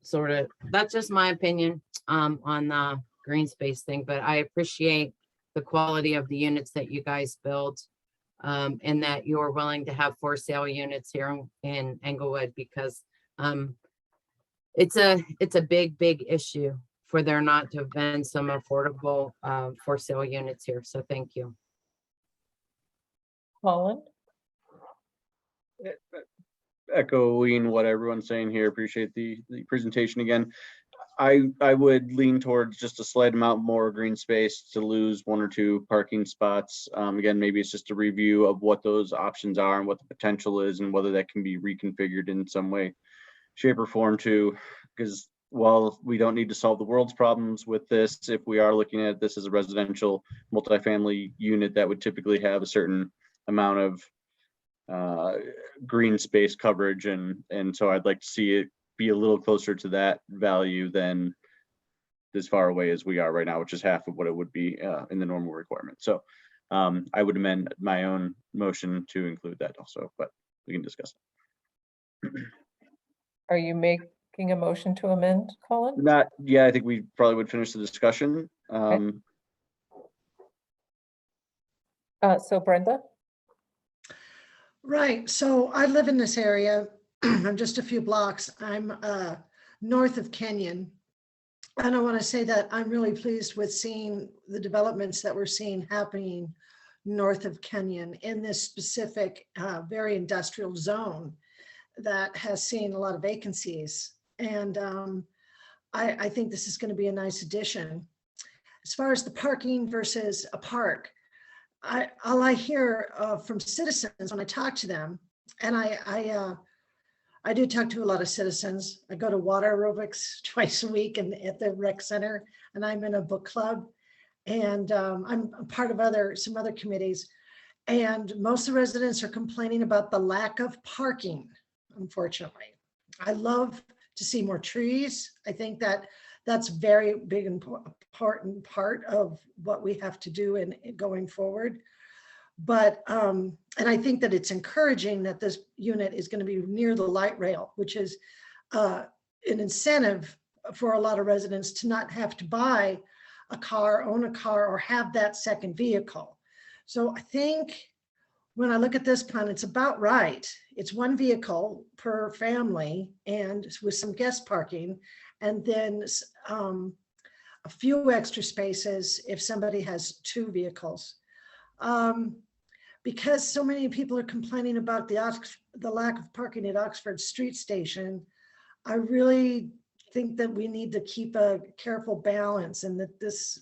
just my opinion on the green space thing, but I appreciate the quality of the units that you guys build, and that you're willing to have for sale units here in Englewood, because it's a big issue for there not to have been some affordable for sale units here. So thank you. Colin? Echoing what everyone's saying here, appreciate the presentation again. I would lean towards just a slight amount more green space to lose 1 or 2 parking spots. Again, maybe it's just a review of what those options are and what the potential is and whether that can be reconfigured in some way, shape or form too, because while we don't need to solve the world's problems with this, if we are looking at this as a residential multifamily unit that would typically have a certain amount of green space coverage, and so I'd like to see it be a little closer to that value than as far away as we are right now, which is half of what it would be in the normal requirement. So I would amend my own motion to include that also, but we can discuss it. Are you making a motion to amend, Colin? Not, yeah, I think we probably would finish the discussion. So Brenda? Right, so I live in this area. I'm just a few blocks. I'm north of Kenyon. And I want to say that I'm really pleased with seeing the developments that we're seeing happening north of Kenyon in this specific, very industrial zone that has seen a lot of vacancies. And I think this is going to be a nice addition. As far as the parking versus a park, all I hear from citizens when I talk to them, and I do talk to a lot of citizens. I go to water aerobics twice a week and at the rec center, and I'm in a book club, and I'm a part of some other committees. And most of the residents are complaining about the lack of parking, unfortunately. I love to see more trees. I think that that's very big and important part of what we have to do in going forward. But, and I think that it's encouraging that this unit is going to be near the light rail, which is an incentive for a lot of residents to not have to buy a car, own a car, or have that second vehicle. So I think when I look at this plan, it's about right. It's 1 vehicle per family and with some guest parking, and then a few extra spaces if somebody has 2 vehicles. Because so many people are complaining about the lack of parking at Oxford Street Station, I really think that we need to keep a careful balance, and that this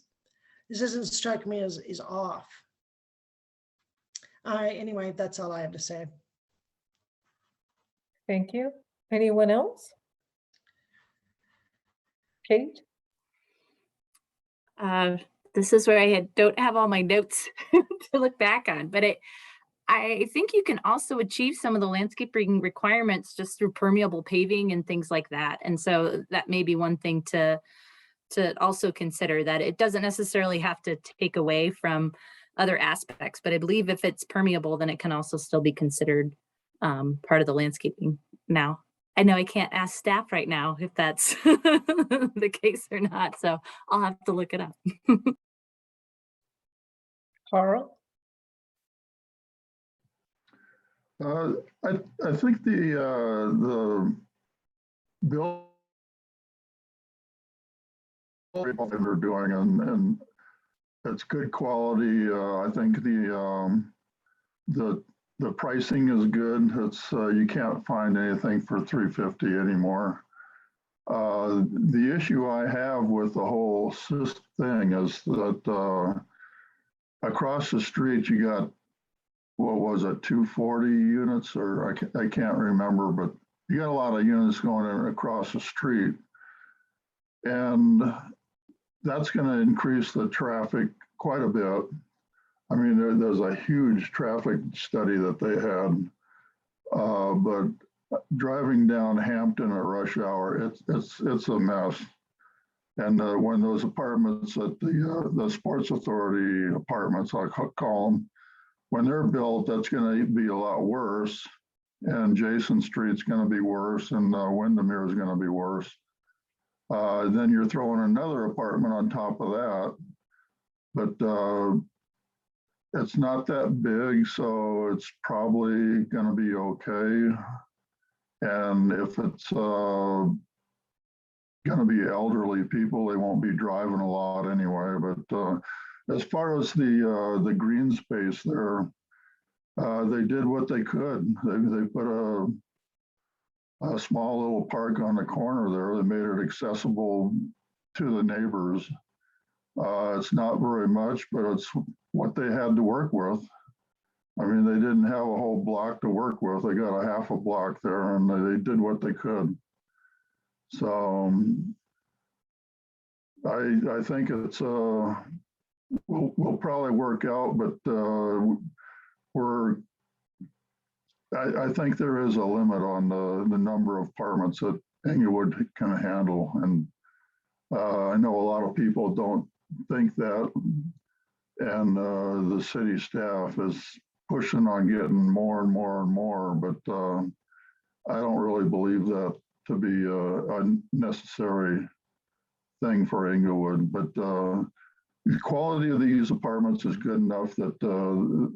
doesn't strike me as off. Anyway, that's all I have to say. Thank you. Anyone else? Kate? This is where don't have all my notes to look back on, but I think you can also achieve some of the landscaping requirements just through permeable paving and things like that. And so that may be one thing to also consider, that it doesn't necessarily have to take away from other aspects, but I believe if it's permeable, then it can also still be considered part of the landscaping. Now, I know I can't ask staff right now if that's the case or not, so I'll have to look it up. Carl? I think the bill they're doing and it's good quality. I think the pricing is good. It's you can't find anything for $350 anymore. The issue I have with the whole thing is that across the street you got, what was it, 240 units, or I can't remember, but you got a lot of units going in across the street, and that's going to increase the traffic quite a bit. I mean, there's a huge traffic study that they had, but driving down Hampton at rush hour, it's a mess. And when those apartments at the Sports Authority apartments, I call them, when they're built, that's going to be a lot worse. And Jason Street's going to be worse, and Windermere is going to be worse. Then you're throwing another apartment on top of that. But it's not that big, so it's probably going to be okay. And if it's going to be elderly people, they won't be driving a lot anyway. But as far as the green space there, they did what they could. They put a small little park on the corner there. They made it accessible to the neighbors. It's not very much, but it's what they had to work with. I mean, they didn't have a whole block to work with. They got a half a block there, and they did what they could. So I think it's will probably work out, but I think there is a limit on the number of apartments that Englewood can handle, and I know a lot of people don't think that, and the city staff is pushing on getting more and more and more, but I don't really believe that to be a necessary thing for Englewood. But the quality of these apartments is good enough that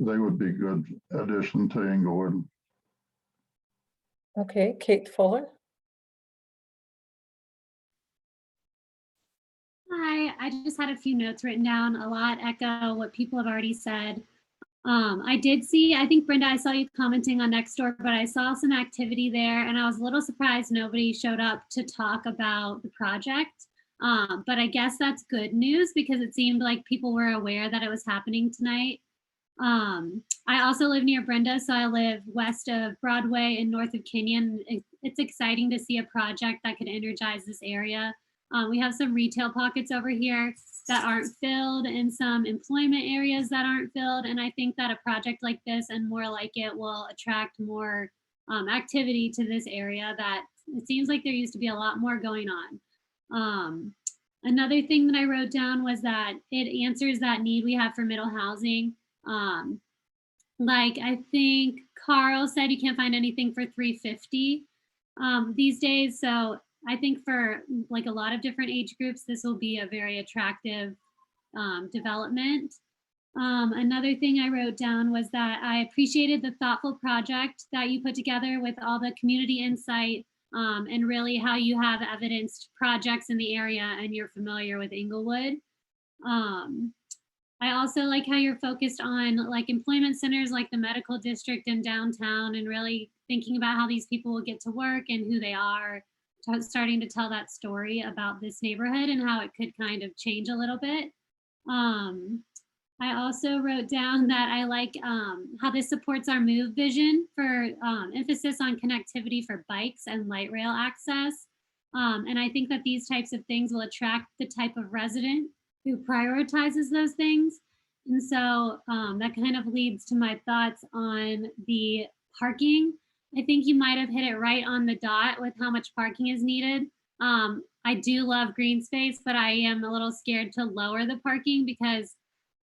they would be good addition to Englewood. Okay, Kate Fuller. Hi, I just had a few notes written down, a lot echo what people have already said. I did see, I think Brenda, I saw you commenting on Nextdoor, but I saw some activity there and I was a little surprised nobody showed up to talk about the project. But I guess that's good news because it seemed like people were aware that it was happening tonight. I also live near Brenda, so I live west of Broadway and north of Kenyon. It's exciting to see a project that could energize this area. We have some retail pockets over here that aren't filled and some employment areas that aren't filled. And I think that a project like this and more like it will attract more activity to this area that it seems like there used to be a lot more going on. Another thing that I wrote down was that it answers that need we have for middle housing. Like I think Carl said, you can't find anything for $350 these days. So I think for like a lot of different age groups, this will be a very attractive development. Another thing I wrote down was that I appreciated the thoughtful project that you put together with all the community insight and really how you have evidenced projects in the area and you're familiar with Englewood. I also like how you're focused on like employment centers like the medical district in downtown and really thinking about how these people will get to work and who they are, starting to tell that story about this neighborhood and how it could kind of change a little bit. I also wrote down that I like how this supports our MOVE vision for emphasis on connectivity for bikes and light rail access. And I think that these types of things will attract the type of resident who prioritizes those things. And so that kind of leads to my thoughts on the parking. I think you might have hit it right on the dot with how much parking is needed. I do love green space, but I am a little scared to lower the parking because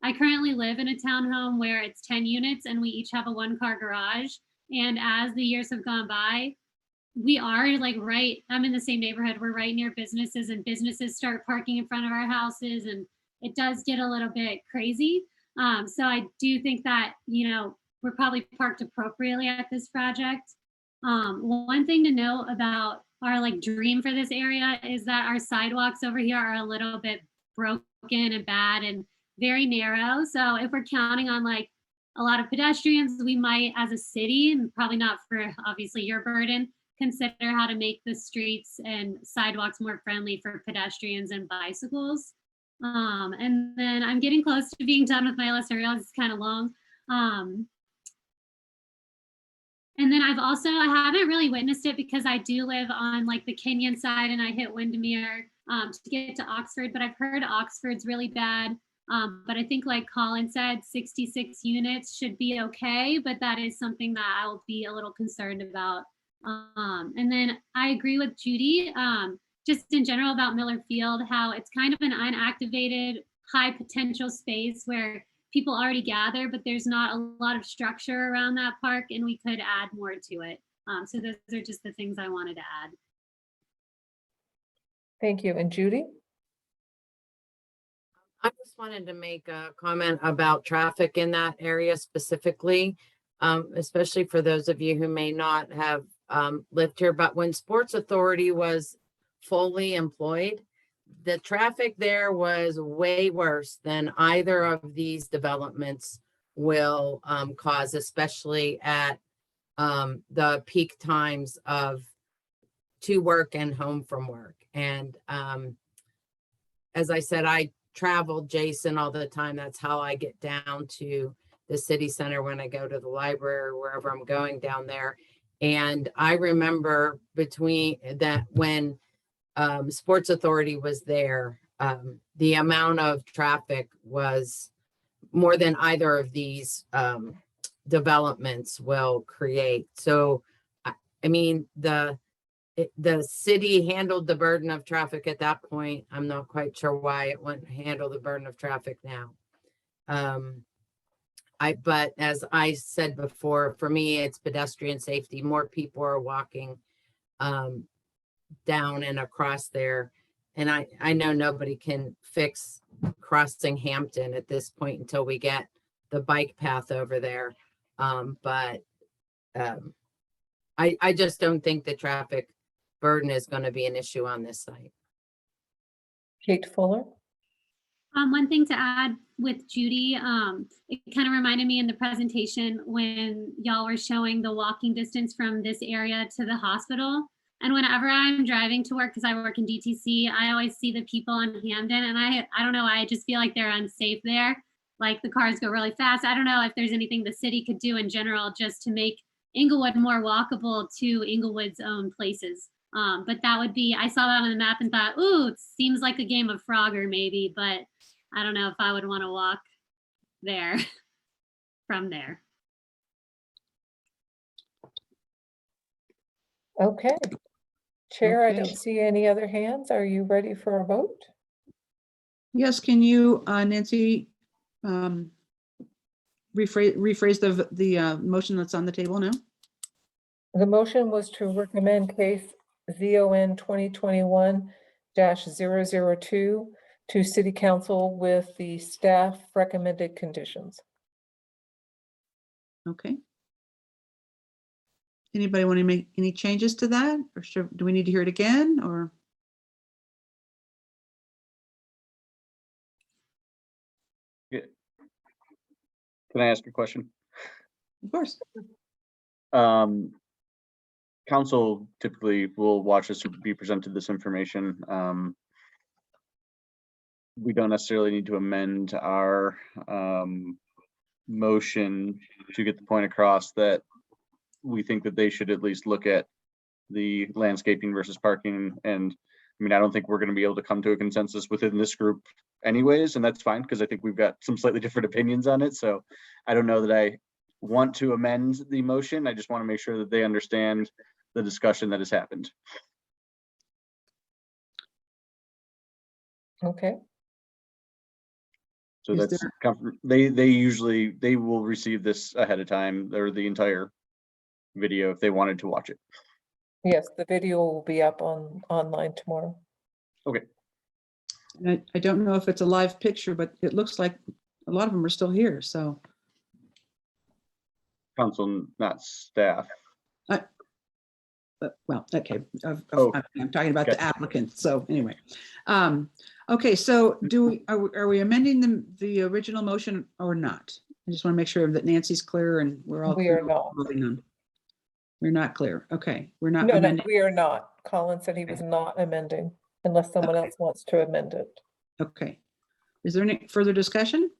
I currently live in a townhome where it's 10 units and we each have a 1-car garage. And as the years have gone by, we are like I'm in the same neighborhood. We're right near businesses and businesses start parking in front of our houses and it does get a little bit crazy. So I do think that, we're probably parked appropriately at this project. One thing to note about our dream for this area is that our sidewalks over here are a little bit broken and bad and very narrow. So if we're counting on a lot of pedestrians, we might as a city, and probably not for obviously your burden, consider how to make the streets and sidewalks more friendly for pedestrians and bicycles. And then I'm getting close to being done with my list. I realize it's kind of long. And then I haven't really witnessed it because I do live on the Kenyon side and I hit Windermere to get to Oxford, but I've heard Oxford's really bad. But I think like Colin said, 66 units should be okay, but that is something that I'll be a little concerned about. And then I agree with Judy, just in general about Miller Field, how it's kind of an unactivated high potential space where people already gather, but there's not a lot of structure around that park and we could add more to it. So those are just the things I wanted to add. Thank you. And Judy? I just wanted to make a comment about traffic in that area specifically, especially for those of you who may not have lived here. But when Sports Authority was fully employed, the traffic there was way worse than either of these developments will cause, especially at the peak times of to work and home from work. And as I said, I travel Jason all the time. That's how I get down to the city center when I go to the library or wherever I'm going down there. And I remember between that when Sports Authority was there, the amount of traffic was more than either of these developments will create. So, I mean, the city handled the burden of traffic at that point. I'm not quite sure why it wouldn't handle the burden of traffic now. But as I said before, for me, it's pedestrian safety. More people are walking down and across there. And I know nobody can fix crossing Hampton at this point until we get the bike path over there. But I just don't think the traffic burden is going to be an issue on this site. Kate Fuller? One thing to add with Judy, it kind of reminded me in the presentation when y'all were showing the walking distance from this area to the hospital. And whenever I'm driving to work, because I work in DTC, I always see the people on Hamden, and I don't know, I just feel like they're unsafe there. Like the cars go really fast. I don't know if there's anything the city could do in general just to make Inglewood more walkable to Inglewood's own places. But that would be, I saw that on the map and thought, ooh, it seems like a game of Frogger maybe, but I don't know if I would want to walk there from there. Okay. Chair, I Okay. don't see any other hands. Are you ready for a vote? Yes, can you, Nancy, rephrase the motion that's on the table now? The motion was to recommend case ZON 2021-002 to City Council with the staff recommended conditions. Okay. Anybody want to make any changes to that? Or do we need to hear it again or? Yeah. Can I ask a question? Of course. Council typically will watch us be presented this information. We don't necessarily need to amend our motion to get the point across that we think that they should at least look at the landscaping versus parking. And I mean, I don't think we're going to be able to come to a consensus within this group anyways, and that's fine, because I think we've got some slightly different opinions on it. So I don't know that I want to amend the motion. I just want to make sure that they understand the discussion that has happened. Okay, So Is that's, they will receive this ahead of time, or the entire video if they wanted to watch it. yes, the video will be up online tomorrow. Okay. And I don't know if it's a live picture, but it looks like a lot of them are still here, so. Council, not staff. Well, okay, Oh, I'm talking about the gotcha. applicant, so anyway. Okay, so are we amending the original motion or not? I just want to make sure that Nancy's clear and we're all We clear are what not. we're voting on. We're not clear. Okay, we're not No, amending. we are not. Colin said he was not amending unless someone else wants to amend it. Okay. Is there any further discussion?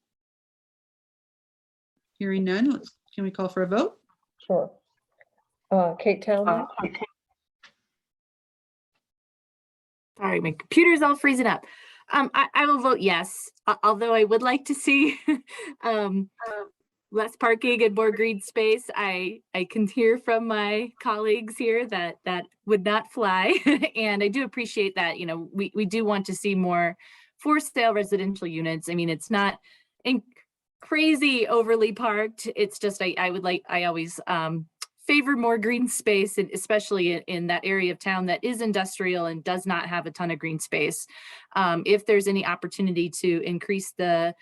Hearing none, can we call for a vote? Sure. Kate Townley, Sorry, my computer's all freezing up. I will vote yes, although I would like to see less parking and more green space. I can hear from my colleagues here that that would not fly. And I do appreciate that, you know, we do want to see more for sale residential units. I mean, it's not crazy overly parked. It's just, I always favor more green space, and especially in that area of town that is industrial and does not have a ton of green space. If there's any opportunity to increase the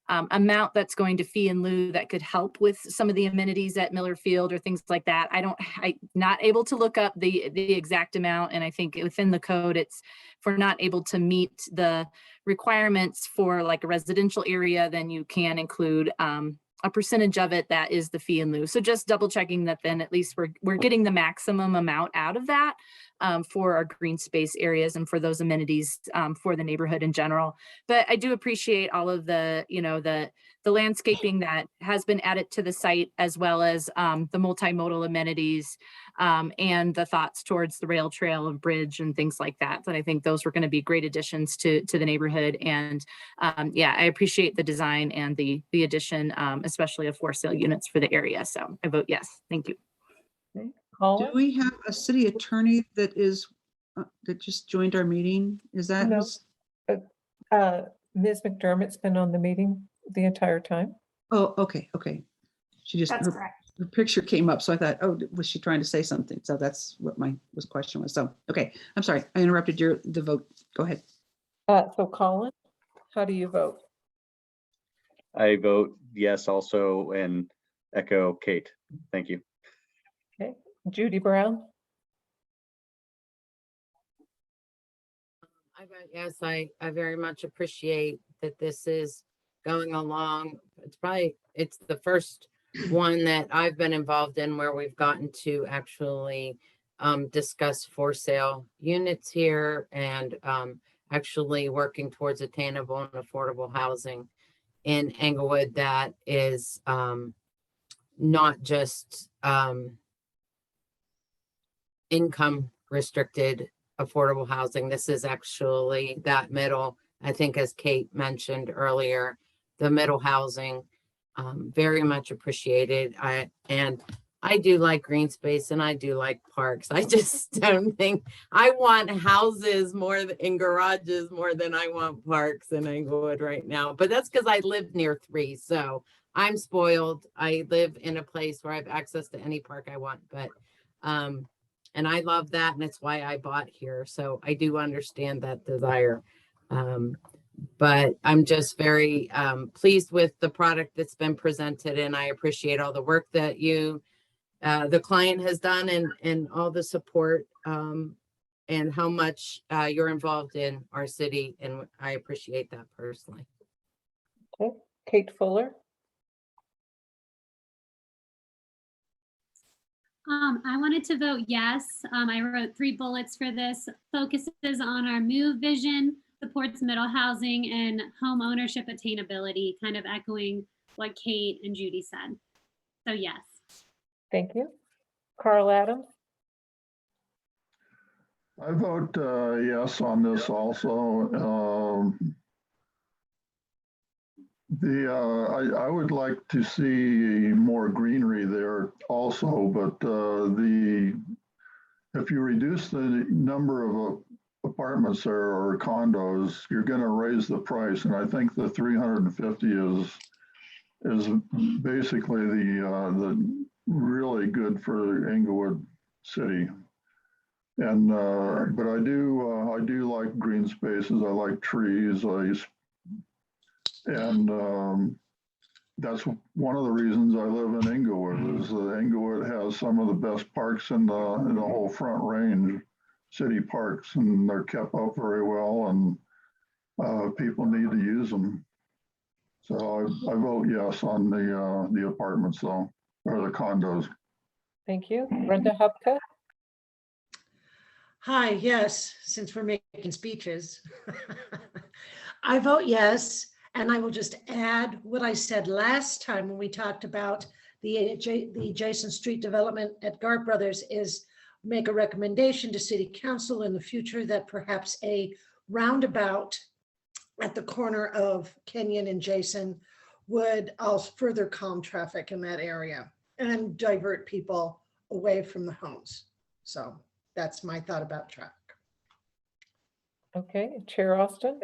amount that's going to fee in lieu that could help with some of the amenities at Miller Field or things like that. I'm not able to look up the exact amount. And I think within the code, it's, if we're not able to meet the requirements for like a residential area, then you can include a percentage of it that is the fee in lieu. So just double checking that then at least we're getting the maximum amount out of that for our green space areas and for those amenities for the neighborhood in general. But I do appreciate all of the, you know, the landscaping that has been added to the site, as well as the multimodal amenities and the thoughts towards the rail trail and bridge and things like that. That I think those were going to be great additions to the neighborhood. And yeah, I appreciate the design and the addition, especially of for sale units for the area. So I vote yes. Thank you. okay. Do Colin? we have a city attorney that is, that just joined our meeting? Is that? No. who's- Ms. McDermott's been on the meeting the entire time. Oh, okay, okay. She just, That's her correct. picture came up, so I thought, oh, was she trying to say something? So that's what my question was. So, okay, I'm sorry, I interrupted the vote. Go ahead. So Colin, how do you vote? I vote yes also, and echo Kate. Thank you. Okay, Judy Brown? I vote yes, I very much appreciate that this is going along. It's the first one that I've been involved in where we've gotten to actually discuss for sale units here and actually working towards attainable and affordable housing in Englewood that is not just income restricted affordable housing. This is actually that middle, I think, as Kate mentioned earlier, the middle housing, very much appreciated. I do like green space and I do like parks. I just don't think I want houses in garages more than I want parks in Englewood right now. But that's because I live near 3, so I'm spoiled. I live in a place where I have access to any park I want, but and I love that, and it's why I bought here. So I do understand that desire. But I'm just very pleased with the product that's been presented, and I appreciate all the work that the client has done and all the support and how much you're involved in our city. And I appreciate that personally. Okay, Kate Fuller? I wanted to vote yes. I wrote 3 bullets for this. Focuses on our MOVE vision, supports middle housing, and home ownership attainability, kind of echoing what Kate and Judy said. So yes. Thank you. Carl Adams? I vote yes on this also. I would like to see more greenery there also, but if you reduce the number of apartments there or condos, you're going to raise the price. And I think the 350 is basically the really good for Englewood City. And but I do like green spaces. I like trees. And that's one of the reasons I live in Englewood is that Englewood has some of the best parks in the whole Front Range, city parks, and they're kept up very well, and people need to use them. So I vote yes on the apartments though, or the condos. Thank you. Brenda Hupka? Hi, yes, since we're making speeches. I vote yes, and I will just add what I said last time when we talked about the adjacent street development at Gart Brothers is make a recommendation to City Council in the future that perhaps a roundabout at the corner of Kenyon and Jason would also further calm traffic in that area and divert people away from the homes. So that's my thought about traffic. Okay, Chair Austin?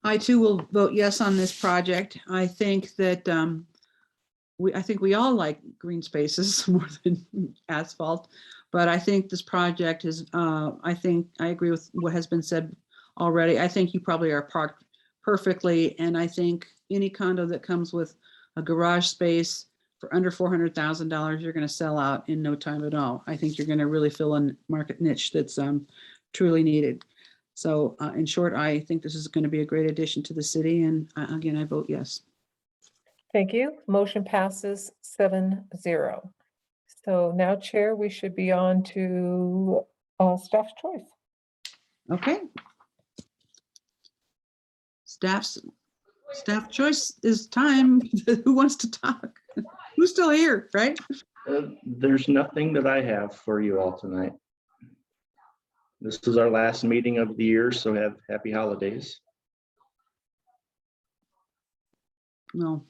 I too will vote yes on this project. I think that I think we all like green spaces more than asphalt, but I think this project is, I think I agree with what has been said already. I think you probably are parked perfectly, and I think any condo that comes with a garage space for under $400,000, you're going to sell out in no time at all. I think you're going to really fill a market niche that's truly needed. So in short, I think this is going to be a great addition to the city. And again, I vote yes. Thank you. Motion passes 7-0. So now, Chair, we should be on to staff's choice. Okay. Staff choice is time. Who wants to talk? Who's still here, right? There's nothing that I have for you all tonight. This is our last meeting of the year, so have happy holidays. No,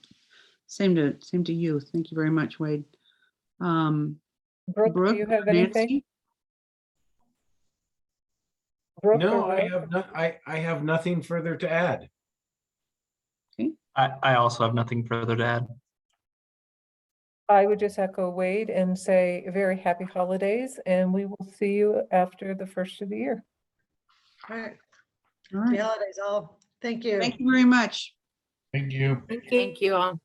same to you. Thank you very much, Wade. Brooke, do you have anything? Brooke No, or I Roy? have not. I have nothing further to add. I also have nothing further to add. I would just echo Wade and say very happy holidays, and we will see you after the first of the year. All right. All Happy right. holidays all. Thank you. Thank you very much. Thank you. Thank you all.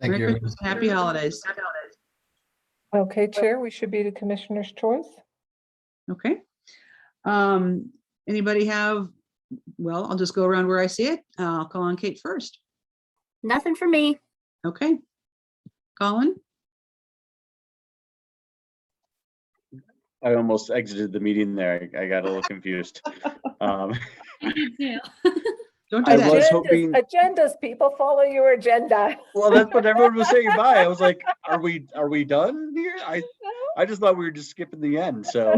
Thank Merry you. Christmas, happy holidays. Okay, Chair, we should be the Commissioner's choice. Okay. Anybody have, well, I'll just go around where I see it. I'll call on Kate first. Nothing for me. Okay. Colin? I almost exited the meeting there. I got a little confused. I did too. Don't do I that. was hoping, Agendas, people follow your agenda. well, that's what everyone was saying goodbye. I was like, are we done here? I just thought we were just skipping the end. So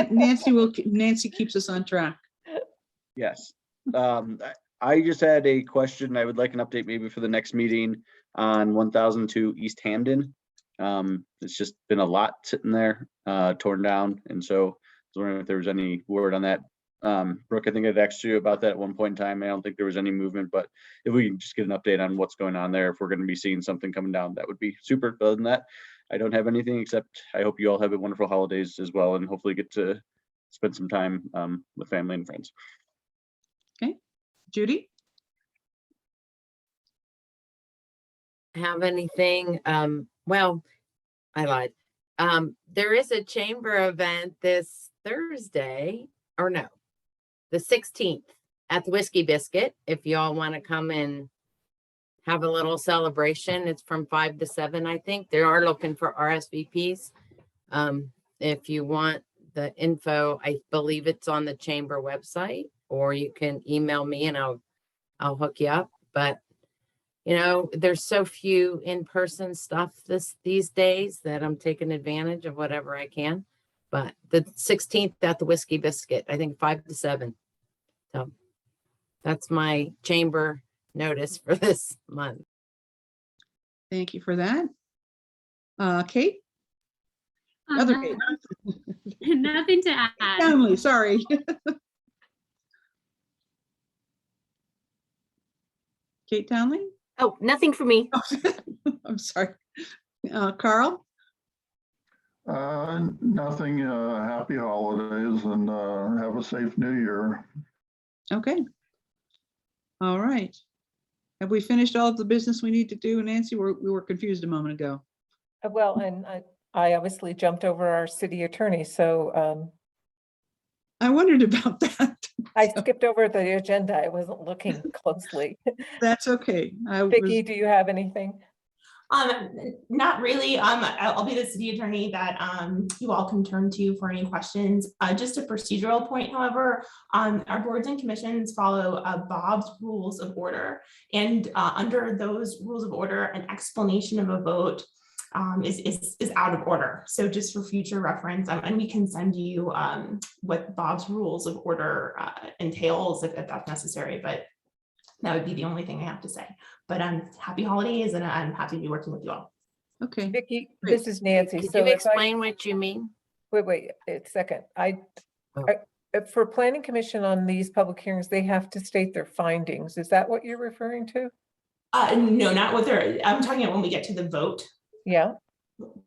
Nancy keeps us on track. yes. I just had a question. I would like an update maybe for the next meeting on 1002 East Hamden. It's just been a lot sitting there, torn down. And so I was wondering if there was any word on that. Brooke, I think I'd asked you about that at one point in time. I don't think there was any movement, but if we can just get an update on what's going on there, if we're going to be seeing something coming down, that would be super. Other than that, I don't have anything except I hope you all have a wonderful holidays as well, and hopefully get to spend some time with family and friends. Okay. Judy? Have anything? Well, I lied. There is a chamber event this Thursday, or no, the 16th at the Whiskey Biscuit. If y'all want to come and have a little celebration, it's from 5 to 7, I think. They are looking for RSVPs. If you want the info, I believe it's on the chamber website, or you can email me and I'll hook you up. But you know, there's so few in-person stuff these days that I'm taking advantage of whatever I can. But the 16th at the Whiskey Biscuit, I think 5 to 7. So that's my chamber notice for this month. Thank you for that. Kate? Other Kate. Nothing to add. Townley, sorry. Kate Townley? Oh, nothing for me. I'm sorry. Carl? Nothing, happy holidays and have a safe new year. Okay. All right. Have we finished all of the business we need to do? Nancy, we were confused a moment ago. Well, and I obviously jumped over our city attorney, so I wondered about that. I skipped over the agenda. I wasn't looking closely. That's okay. Vicki, do you have anything? Not really. I'll be the city attorney that you all can turn to for any questions. Just a procedural point, however, our boards and commissions follow Bob's rules of order, and under those rules of order, an explanation of a vote is out of order. So just for future reference, and we can send you what Bob's rules of order entails if that's necessary, but that would be the only thing I have to say. But happy holidays, and I'm happy to be working with you all. Okay. Vicki, this is Nancy. Could So you if explain what you mean? Wait a second. For planning commission on these public hearings, they have to state their findings. Is that what you're referring to? No, not what they're, I'm talking about when we get to the vote. Yeah.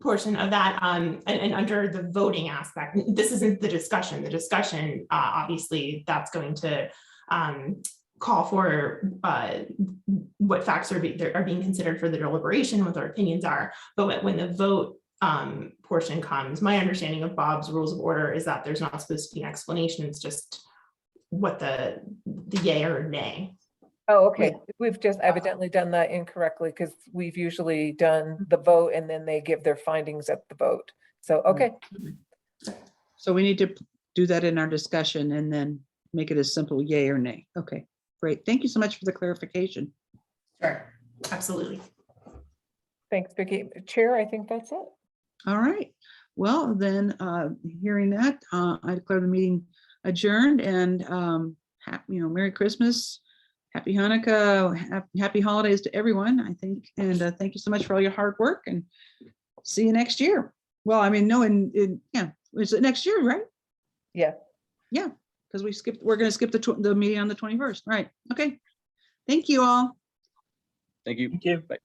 Portion of that, and under the voting aspect, this isn't the discussion. The discussion, obviously, that's going to call for what facts are being considered for the deliberation, what their opinions are. But when the vote portion comes, my understanding of Bob's rules of order is that there's not supposed to be an explanation. It's just what the yay or nay. Oh, okay. We've just evidently done that incorrectly because we've usually done the vote and then they give their findings at the vote. So, okay. So we need to do that in our discussion and then make it a simple yay or nay. Okay, great. Thank you so much for the clarification. Sure, absolutely. Thanks, Vicki. Chair, I think that's it. All right. Well, then, hearing that, I declare the meeting adjourned, and Merry Christmas, Happy Hanukkah, happy holidays to everyone, I think. And thank you so much for all your hard work, and see you next year. Well, I mean, no, yeah, is it next year, right? Yeah. Yeah, because we're going to skip the meeting on the 21st. Right. Okay. Thank you all. Thank you. Thank you. Bye.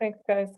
Thanks, guys.